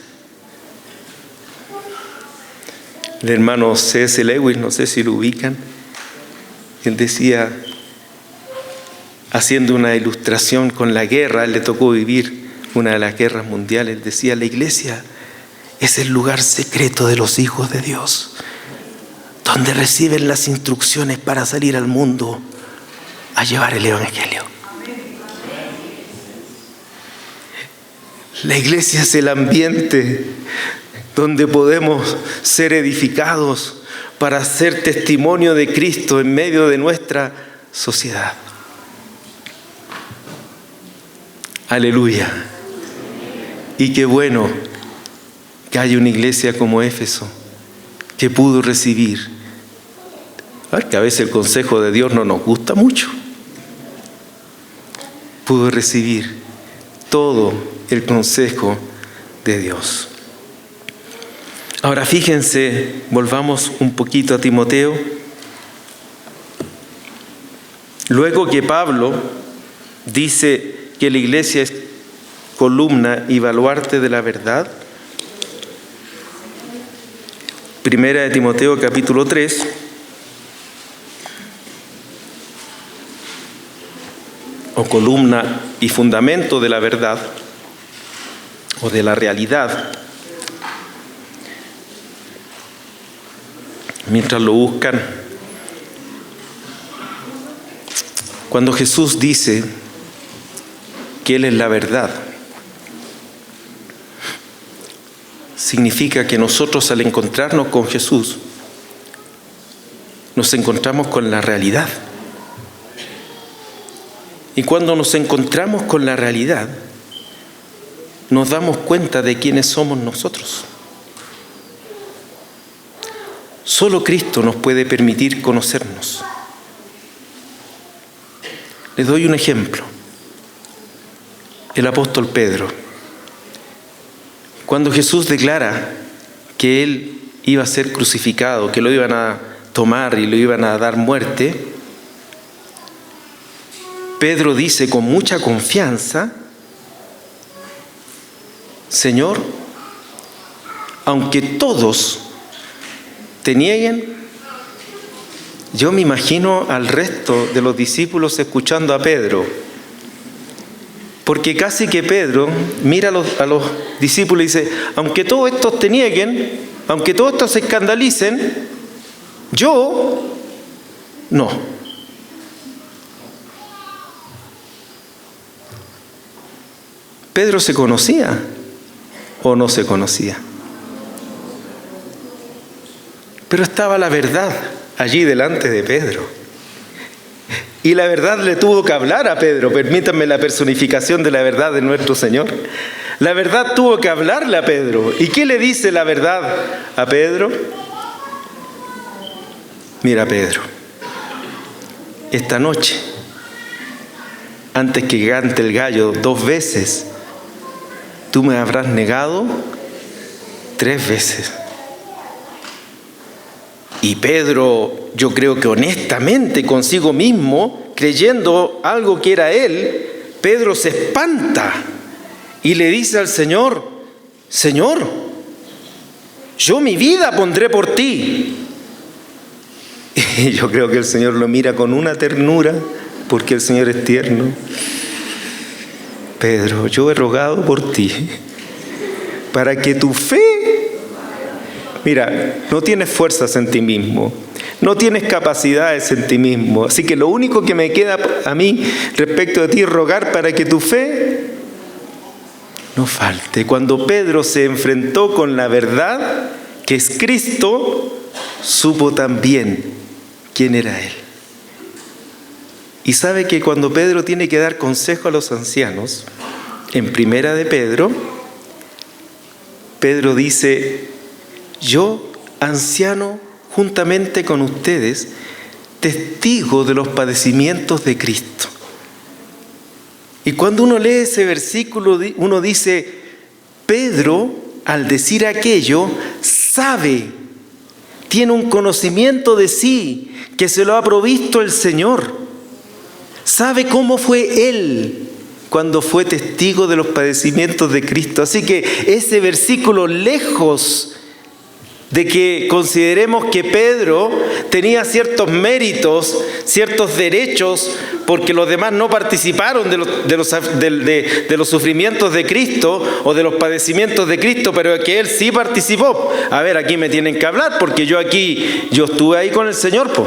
El hermano C.S. Lewis, no sé si lo ubican, él decía, haciendo una ilustración con la guerra, él le tocó vivir una de las guerras mundiales, él decía, la iglesia es el lugar secreto de los hijos de Dios, donde reciben las instrucciones para salir al mundo a llevar el evangelio. La iglesia es el ambiente donde podemos ser edificados para ser testimonio de Cristo en medio de nuestra sociedad. Aleluya. Y qué bueno que haya una iglesia como Éfeso que pudo recibir. Que a veces el consejo de Dios no nos gusta mucho. Pudo recibir todo el consejo de Dios. Ahora fíjense, volvamos un poquito a Timoteo. Luego que Pablo dice que la iglesia es columna y baluarte de la verdad, Primera de Timoteo capítulo 3, o columna y fundamento de la verdad, o de la realidad. Mientras lo buscan, cuando Jesús dice que Él es la verdad, significa que nosotros al encontrarnos con Jesús, nos encontramos con la realidad. Y cuando nos encontramos con la realidad, nos damos cuenta de quiénes somos nosotros. Solo Cristo nos puede permitir conocernos. Les doy un ejemplo. El apóstol Pedro. Cuando Jesús declara que Él iba a ser crucificado, que lo iban a tomar y lo iban a dar muerte, Pedro dice con mucha confianza, Señor, aunque todos te nieguen, yo me imagino al resto de los discípulos escuchando a Pedro, porque casi que Pedro mira a los discípulos y dice, aunque todos estos te nieguen, aunque todos estos se escandalicen, yo no. ¿Pedro se conocía o no se conocía? Pero estaba la verdad allí delante de Pedro. Y la verdad le tuvo que hablar a Pedro. Permítanme la personificación de la verdad de nuestro Señor. La verdad tuvo que hablarle a Pedro. ¿Y qué le dice la verdad a Pedro? Mira, Pedro, esta noche, antes que cante el gallo 2 veces, tú me habrás negado 3 veces. Y Pedro, yo creo que honestamente consigo mismo, creyendo algo que era él, Pedro se espanta y le dice al Señor, Señor, yo mi vida pondré por ti. Y yo creo que el Señor lo mira con una ternura, porque el Señor es tierno. Pedro, yo he rogado por ti, para que tu fe, mira, no tienes fuerzas en ti mismo, no tienes capacidades en ti mismo, así que lo único que me queda a mí respecto de ti es rogar para que tu fe no falte. Cuando Pedro se enfrentó con la verdad, que es Cristo, supo también quién era Él. Y sabe que cuando Pedro tiene que dar consejo a los ancianos, en Primera de Pedro, Pedro dice: yo, anciano, juntamente con ustedes, testigo de los padecimientos de Cristo. Y cuando uno lee ese versículo, uno dice: Pedro, al decir aquello, sabe, tiene un conocimiento de sí, que se lo ha provisto el Señor. Sabe cómo fue él cuando fue testigo de los padecimientos de Cristo. Así que ese versículo, lejos de que consideremos que Pedro tenía ciertos méritos, ciertos derechos, porque los demás no participaron de los sufrimientos de Cristo o de los padecimientos de Cristo, pero que él sí participó. A ver, aquí me tienen que hablar, porque yo estuve ahí con el Señor, po.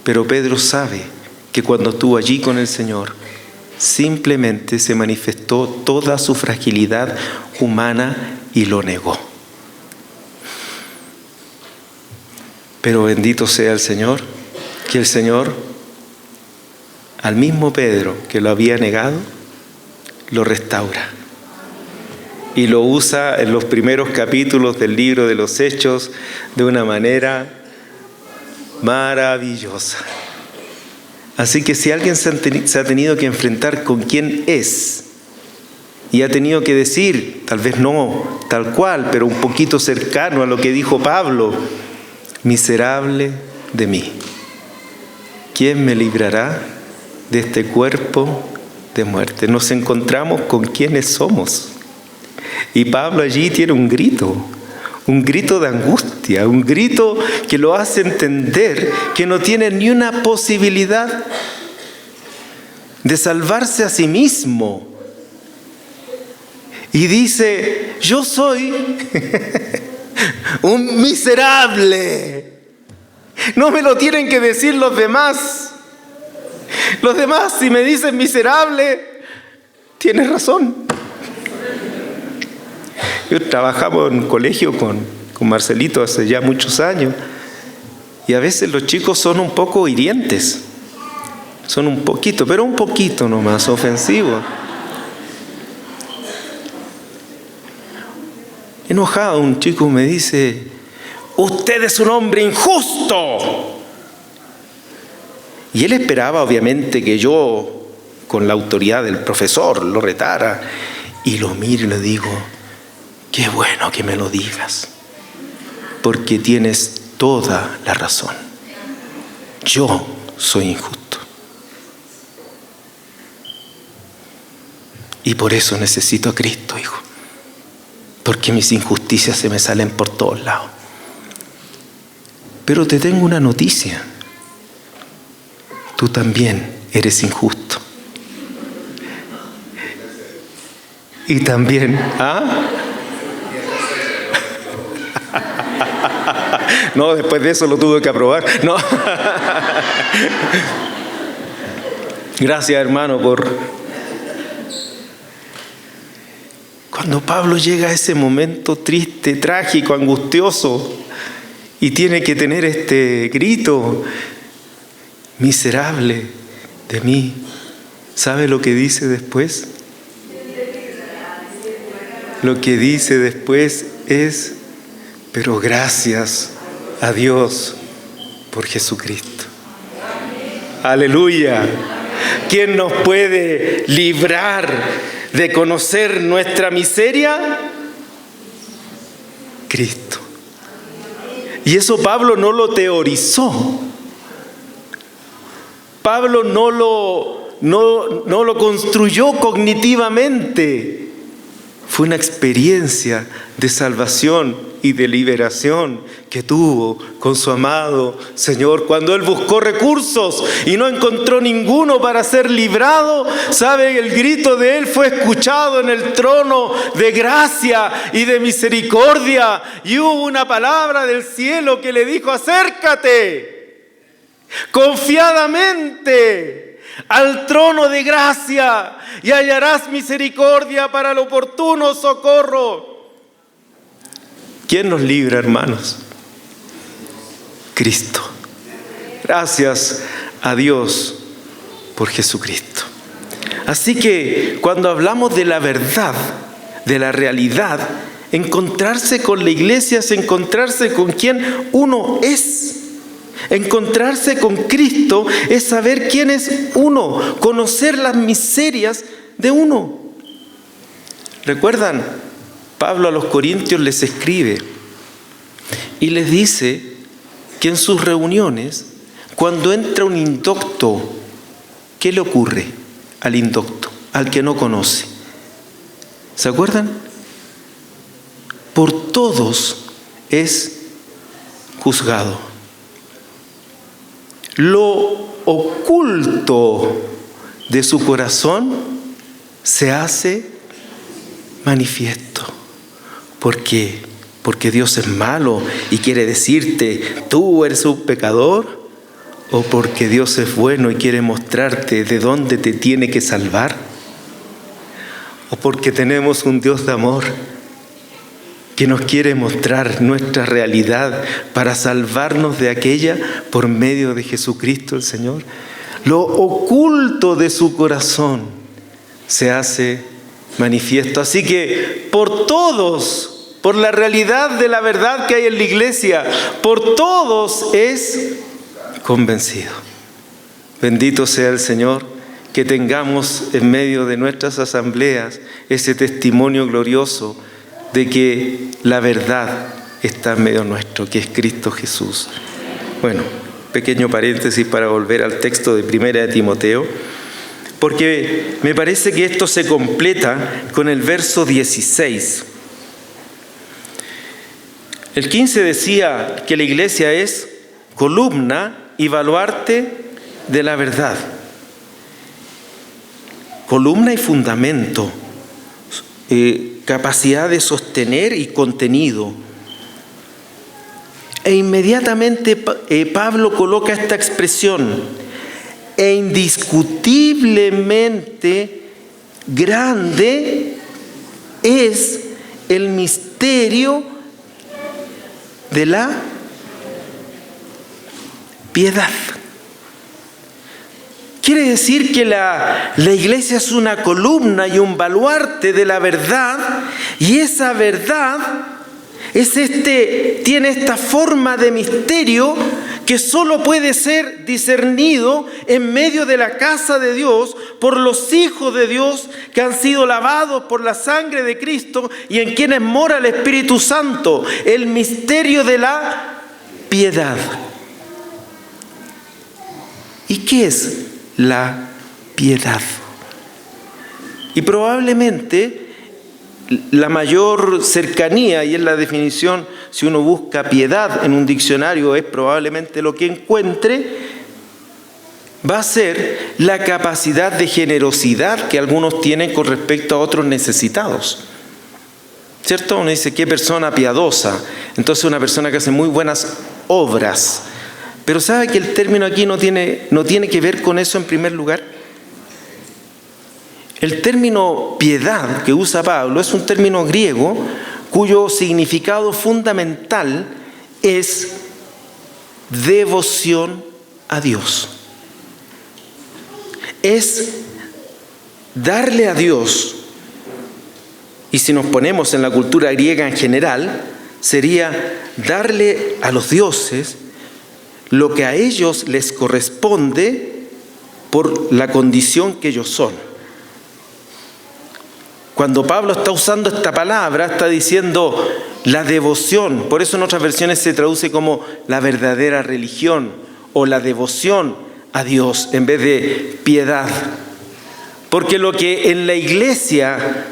Pero Pedro sabe que cuando estuvo allí con el Señor, simplemente se manifestó toda su fragilidad humana y lo negó. Pero bendito sea el Señor, que el Señor, al mismo Pedro que lo había negado, lo restaura. Y lo usa en los primeros capítulos del libro de los Hechos de una manera maravillosa. Así que si alguien se ha tenido que enfrentar con quién es, y ha tenido que decir, tal vez no tal cual, pero un poquito cercano a lo que dijo Pablo: miserable de mí, ¿quién me librará de este cuerpo de muerte? Nos encontramos con quienes somos. Y Pablo allí tiene un grito de angustia, un grito que lo hace entender que no tiene ni una posibilidad de salvarse a sí mismo. Y dice: yo soy un miserable. No me lo tienen que decir los demás. Los demás, si me dicen miserable, tienes razón. Yo trabajaba en un colegio con Marcelito hace ya muchos años, y a veces los chicos son un poco hirientes. Son un poquito, pero un poquito nomás, ofensivos. Enojado, un chico me dice: usted es un hombre injusto. Y él esperaba obviamente que yo, con la autoridad del profesor, lo retara. Y lo miro y le digo: qué bueno que me lo digas, porque tienes toda la razón. Yo soy injusto. Y por eso necesito a Cristo, hijo. Porque mis injusticias se me salen por todos lados. Pero te tengo una noticia: tú también eres injusto. Y también, no, después de eso lo tuve que aprobar. No. Gracias, hermano, Cuando Pablo llega a ese momento triste, trágico, angustioso, y tiene que tener este grito: miserable de mí, ¿sabe lo que dice después? Lo que dice después es: pero gracias a Dios por Jesucristo. Aleluya. ¿Quién nos puede librar de conocer nuestra miseria? Cristo. Y eso Pablo no lo teorizó. Pablo no lo construyó cognitivamente. Fue una experiencia de salvación y de liberación que tuvo con su amado Señor. Cuando él buscó recursos y no encontró ninguno para ser librado, ¿sabe? El grito de él fue escuchado en el trono de gracia y de misericordia. Y hubo una palabra del cielo que le dijo: acércate confiadamente al trono de gracia y hallarás misericordia para el oportuno socorro. ¿Quién nos libra, hermanos? Cristo. Gracias a Dios por Jesucristo. Así que cuando hablamos de la verdad, de la realidad, encontrarse con la iglesia es encontrarse con quien uno es. Encontrarse con Cristo es saber quién es uno, conocer las miserias de uno. ¿Recuerdan? Pablo a los Corintios les escribe y les dice que en sus reuniones, cuando entra un indocto, ¿qué le ocurre al indocto, al que no conoce? ¿Se acuerdan? Por todos es juzgado. Lo oculto de su corazón se hace manifiesto. ¿Por qué? Porque Dios es malo y quiere decirte, tú eres un pecador, o porque Dios es bueno y quiere mostrarte de dónde te tiene que salvar, o porque tenemos un Dios de amor que nos quiere mostrar nuestra realidad para salvarnos de aquella por medio de Jesucristo el Señor. Lo oculto de su corazón se hace manifiesto. Así que por todos, por la realidad de la verdad que hay en la iglesia, por todos es convencido. Bendito sea el Señor, que tengamos en medio de nuestras asambleas ese testimonio glorioso de que la verdad está en medio nuestro, que es Cristo Jesús. Bueno, pequeño paréntesis para volver al texto de 1 de Timoteo, porque me parece que esto se completa con el verso 16. El 15 decía que la iglesia es columna y baluarte de la verdad. Columna y fundamento, capacidad de sostener y contenido. E inmediatamente Pablo coloca esta expresión: e indiscutiblemente grande es el misterio de la piedad. Quiere decir que la iglesia es una columna y un baluarte de la verdad, y esa verdad tiene esta forma de misterio que solo puede ser discernido en medio de la casa de Dios por los hijos de Dios que han sido lavados por la sangre de Cristo y en quienes mora el Espíritu Santo, el misterio de la piedad. ¿Y qué es la piedad? Y probablemente la mayor cercanía, y es la definición, si uno busca piedad en un diccionario, es probablemente lo que encuentre, va a ser la capacidad de generosidad que algunos tienen con respecto a otros necesitados. ¿Cierto? Uno dice, qué persona piadosa. Entonces una persona que hace muy buenas obras. Pero ¿sabe que el término aquí no tiene que ver con eso en primer lugar? El término piedad que usa Pablo es un término griego cuyo significado fundamental es devoción a Dios. Es darle a Dios, y si nos ponemos en la cultura griega en general, sería darle a los dioses lo que a ellos les corresponde por la condición que ellos son. Cuando Pablo está usando esta palabra, está diciendo la devoción. Por eso en otras versiones se traduce como la verdadera religión o la devoción a Dios en vez de piedad. Porque lo que en la iglesia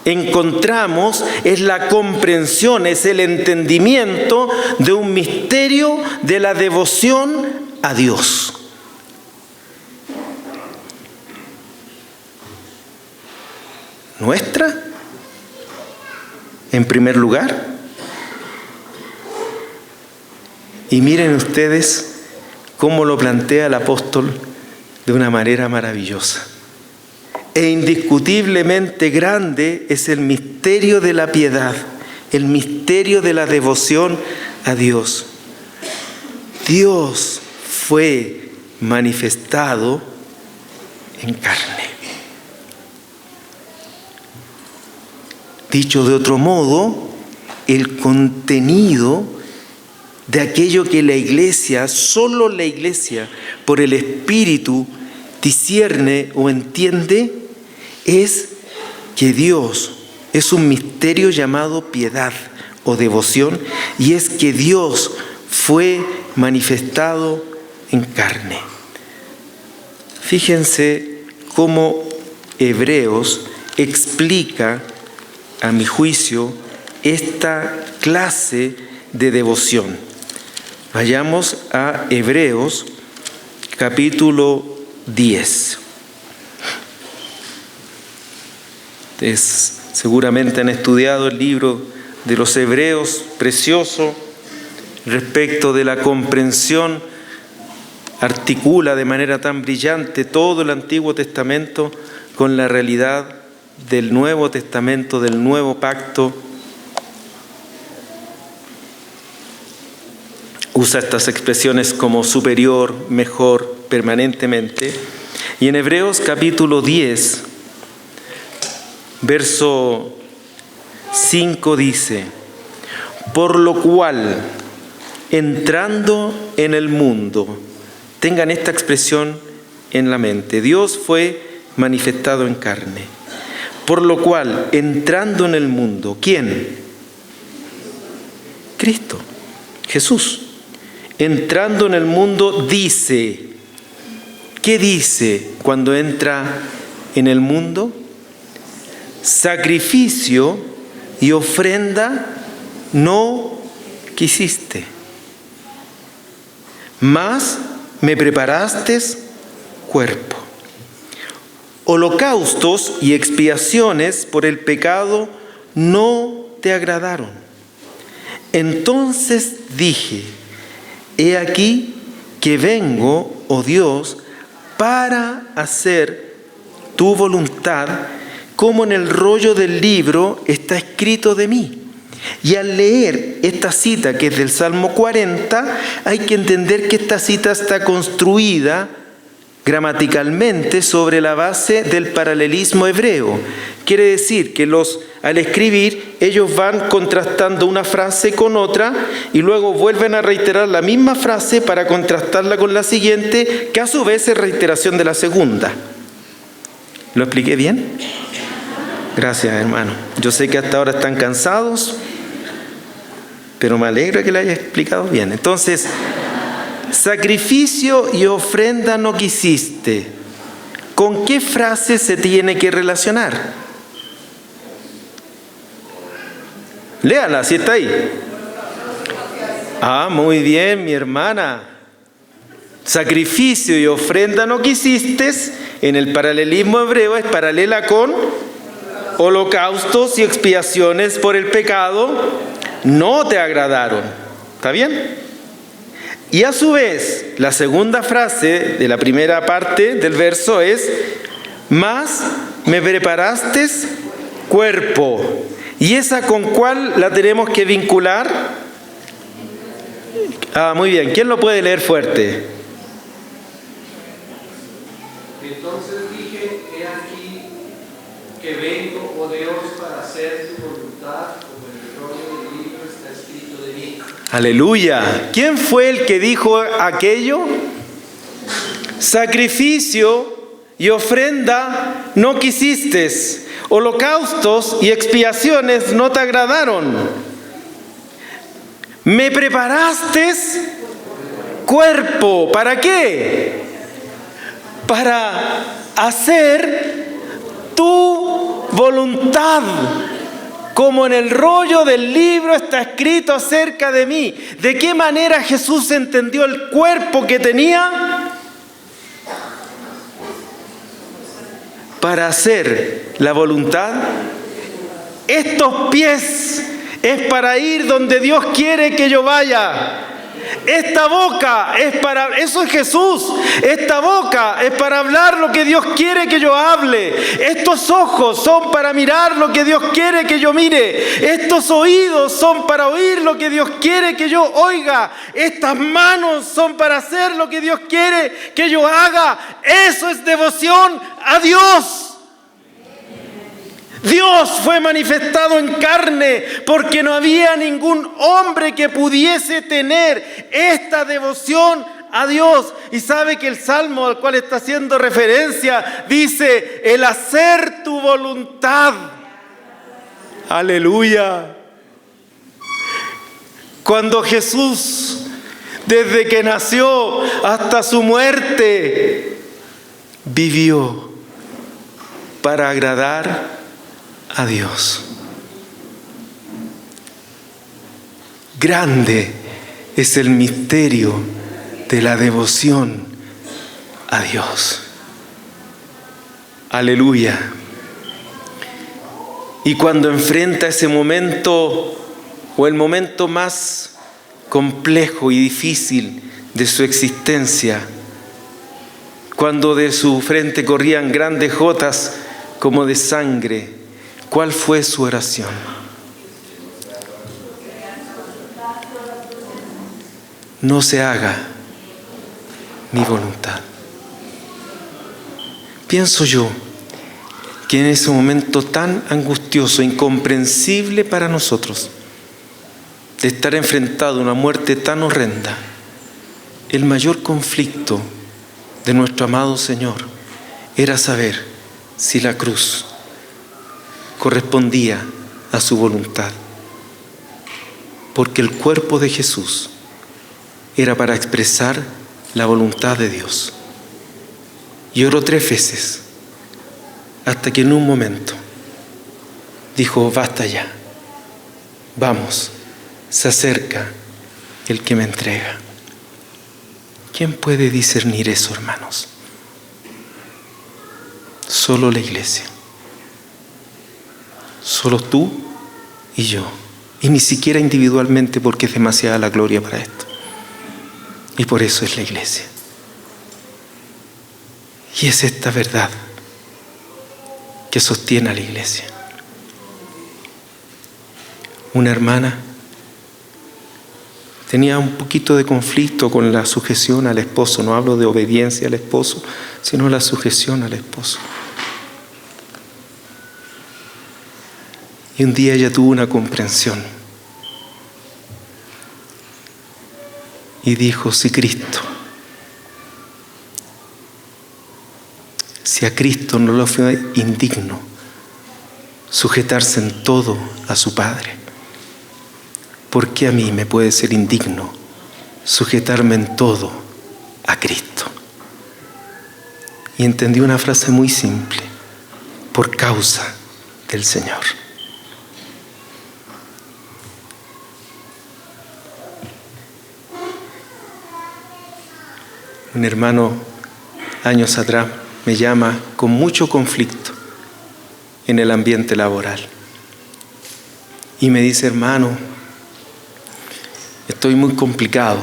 encontramos es la comprensión, es el entendimiento de un misterio de la devoción a Dios. ¿Nuestra? En primer lugar. Y miren ustedes cómo lo plantea el apóstol de una manera maravillosa. E indiscutiblemente grande es el misterio de la piedad, el misterio de la devoción a Dios. Dios fue manifestado en carne. Dicho de otro modo, el contenido de aquello que la Iglesia, solo la Iglesia, por el Espíritu, discierne o entiende, es que Dios es un misterio llamado piedad o devoción, y es que Dios fue manifestado en carne. Fíjense cómo Hebreos explica, a mi juicio, esta clase de devoción. Vayamos a Hebreos capítulo 10. Seguramente han estudiado el libro de los Hebreos, precioso, respecto de la comprensión, articula de manera tan brillante todo el Antiguo Testamento con la realidad del Nuevo Testamento, del Nuevo Pacto. Usa estas expresiones como superior, mejor, permanentemente. Y en Hebreos capítulo 10, verso 5 dice: por lo cual, entrando en el mundo, tengan esta expresión en la mente, Dios fue manifestado en carne. Por lo cual, entrando en el mundo, ¿quién? Cristo, Jesús. Entrando en el mundo dice, ¿qué dice cuando entra en el mundo? Sacrificio y ofrenda no quisiste, mas me preparaste cuerpo. Holocaustos y expiaciones por el pecado no te agradaron. Entonces dije, he aquí que vengo, oh Dios, para hacer tu voluntad, como en el rollo del libro está escrito de mí. Y al leer esta cita, que es del Salmo 40, hay que entender que esta cita está construida gramaticalmente sobre la base del paralelismo hebreo. Quiere decir que al escribir, ellos van contrastando una frase con otra y luego vuelven a reiterar la misma frase para contrastarla con la siguiente, que a su vez es reiteración de la segunda. ¿Lo expliqué bien? Gracias, hermano. Yo sé que hasta ahora están cansados, pero me alegro que lo haya explicado bien. Entonces, sacrificio y ofrenda no quisiste. ¿Con qué frase se tiene que relacionar? Léala, si está ahí. Muy bien, mi hermana. Sacrificio y ofrenda no quisiste, en el paralelismo hebreo es paralela con holocaustos y expiaciones por el pecado no te agradaron. ¿Está bien? Y a su vez, la segunda frase de la primera parte del verso es: mas me preparaste cuerpo. ¿Y esa con cuál la tenemos que vincular? Muy bien. ¿Quién lo puede leer fuerte? Entonces dije, he aquí que vengo, oh Dios, para hacer tu voluntad, como en el rollo del libro está escrito de mí. Aleluya. ¿Quién fue el que dijo aquello? Sacrificio y ofrenda no quisiste, holocaustos y expiaciones no te agradaron. Me preparaste cuerpo. ¿Para qué? Para hacer tu voluntad, como en el rollo del libro está escrito acerca de mí. ¿De qué manera Jesús entendió el cuerpo que tenía? Para hacer la voluntad. Estos pies es para ir donde Dios quiere que yo vaya. Esta boca es para, eso es Jesús. Esta boca es para hablar lo que Dios quiere que yo hable. Estos ojos son para mirar lo que Dios quiere que yo mire. Estos oídos son para oír lo que Dios quiere que yo oiga. Estas manos son para hacer lo que Dios quiere que yo haga. Eso es devoción a Dios. Dios fue manifestado en carne porque no había ningún hombre que pudiese tener esta devoción a Dios. Y sabe que el salmo al cual está haciendo referencia dice: el hacer tu voluntad. Aleluya. Cuando Jesús, desde que nació hasta su muerte, vivió para agradar a Dios. Grande es el misterio de la devoción a Dios. Aleluya. Y cuando enfrenta ese momento, o el momento más complejo y difícil de su existencia, cuando de su frente corrían grandes gotas como de sangre, ¿cuál fue su oración? No se haga mi voluntad. Pienso yo que en ese momento tan angustioso, incomprensible para nosotros, de estar enfrentado a una muerte tan horrenda, el mayor conflicto de nuestro amado Señor era saber si la cruz correspondía a su voluntad, porque el cuerpo de Jesús era para expresar la voluntad de Dios. Y oró 3 veces, hasta que en un momento dijo: basta ya, vamos, se acerca el que me entrega. ¿Quién puede discernir eso, hermanos? Solo la iglesia. Solo tú y yo. Y ni siquiera individualmente, porque es demasiada la gloria para esto. Y por eso es la iglesia. Y es esta verdad que sostiene a la iglesia. Una hermana tenía un poquito de conflicto con la sujeción al esposo. No hablo de obediencia al esposo, sino la sujeción al esposo. Y un día ella tuvo una comprensión y dijo: si a Cristo no le fue indigno sujetarse en todo a su Padre, ¿por qué a mí me puede ser indigno sujetarme en todo a Cristo? Y entendí una frase muy simple: por causa del Señor. Un hermano años atrás me llama con mucho conflicto en el ambiente laboral y me dice: hermano, estoy muy complicado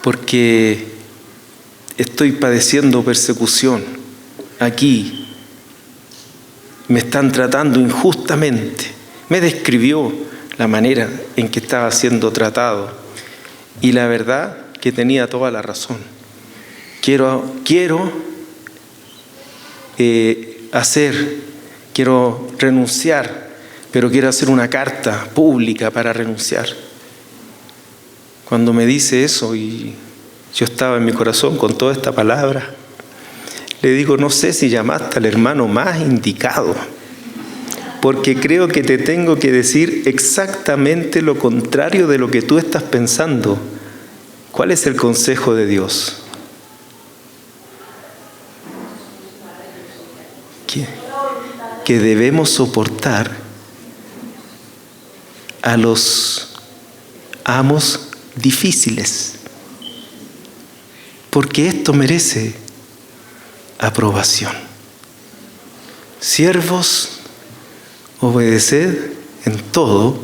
porque estoy padeciendo persecución aquí, me están tratando injustamente. Me describió la manera en que estaba siendo tratado y la verdad que tenía toda la razón. Quiero renunciar, pero quiero hacer una carta pública para renunciar. Cuando me dice eso, y yo estaba en mi corazón con toda esta palabra, le digo: no sé si llamaste al hermano más indicado, porque creo que te tengo que decir exactamente lo contrario de lo que tú estás pensando. ¿Cuál es el consejo de Dios? Que debemos soportar a los amos difíciles, porque esto merece aprobación. Siervos, obedeced en todo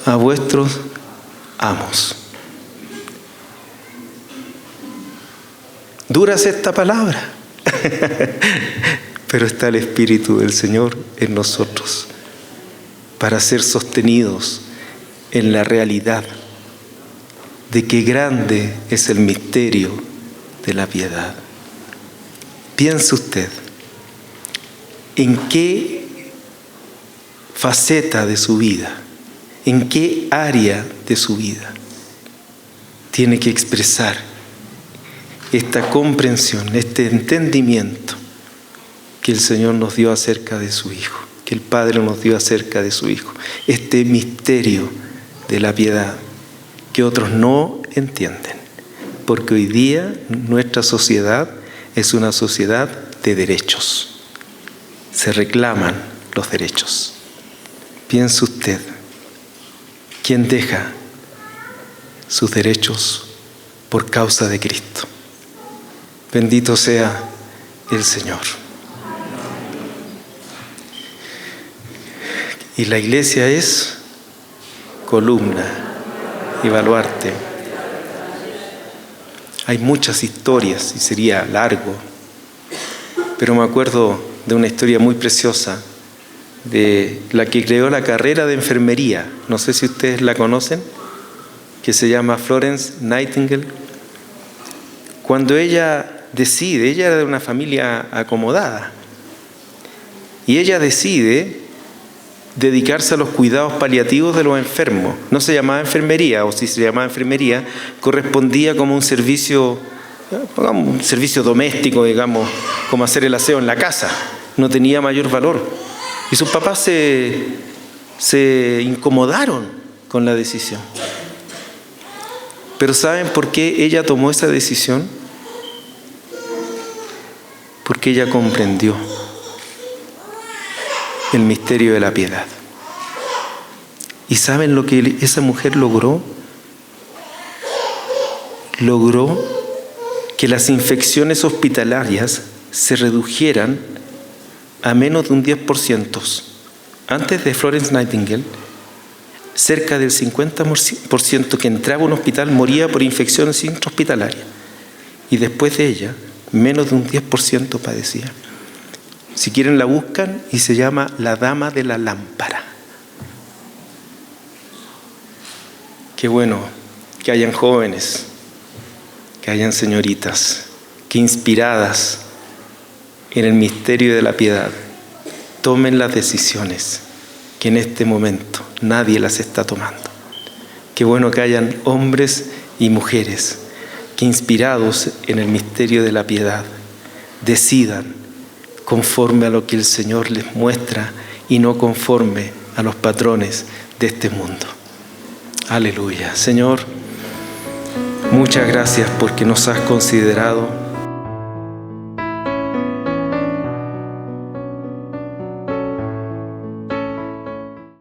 a vuestros amos. Dura es esta palabra, pero está el Espíritu del Señor en nosotros para ser sostenidos en la realidad de que grande es el misterio de la piedad. Piense usted, ¿en qué faceta de su vida, en qué área de su vida tiene que expresar esta comprensión, este entendimiento que el Señor nos dio acerca de su Hijo, que el Padre nos dio acerca de su Hijo, este misterio de la piedad que otros no entienden, porque hoy día nuestra sociedad es una sociedad de derechos, se reclaman los derechos. Piense usted, ¿quién deja sus derechos por causa de Cristo? Bendito sea el Señor. Y la iglesia es columna y baluarte. Hay muchas historias y sería largo, pero me acuerdo de una historia muy preciosa de la que creó la carrera de enfermería. No sé si ustedes la conocen, que se llama Florence Nightingale. Cuando ella era de una familia acomodada, y ella decide dedicarse a los cuidados paliativos de los enfermos. No se llamaba enfermería, o si se llamaba enfermería, correspondía como un servicio doméstico, digamos, como hacer el aseo en la casa. No tenía mayor valor. Y sus papás se incomodaron con la decisión. Pero ¿saben por qué ella tomó esa decisión? Porque ella comprendió el misterio de la piedad. ¿Y saben lo que esa mujer logró? Logró que las infecciones hospitalarias se redujeran a menos de un 10%. Antes de Florence Nightingale, cerca del 50% que entraba a un hospital moría por infecciones intrahospitalarias. Y después de ella, menos de un 10% padecía. Si quieren la buscan y se llama la Dama de la Lámpara. Qué bueno que hayan jóvenes, que hayan señoritas, que inspiradas en el misterio de la piedad, tomen las decisiones que en este momento nadie las está tomando. Qué bueno que hayan hombres y mujeres que inspirados en el misterio de la piedad decidan conforme a lo que el Señor les muestra y no conforme a los patrones de este mundo. Aleluya. Señor, muchas gracias porque nos has considerado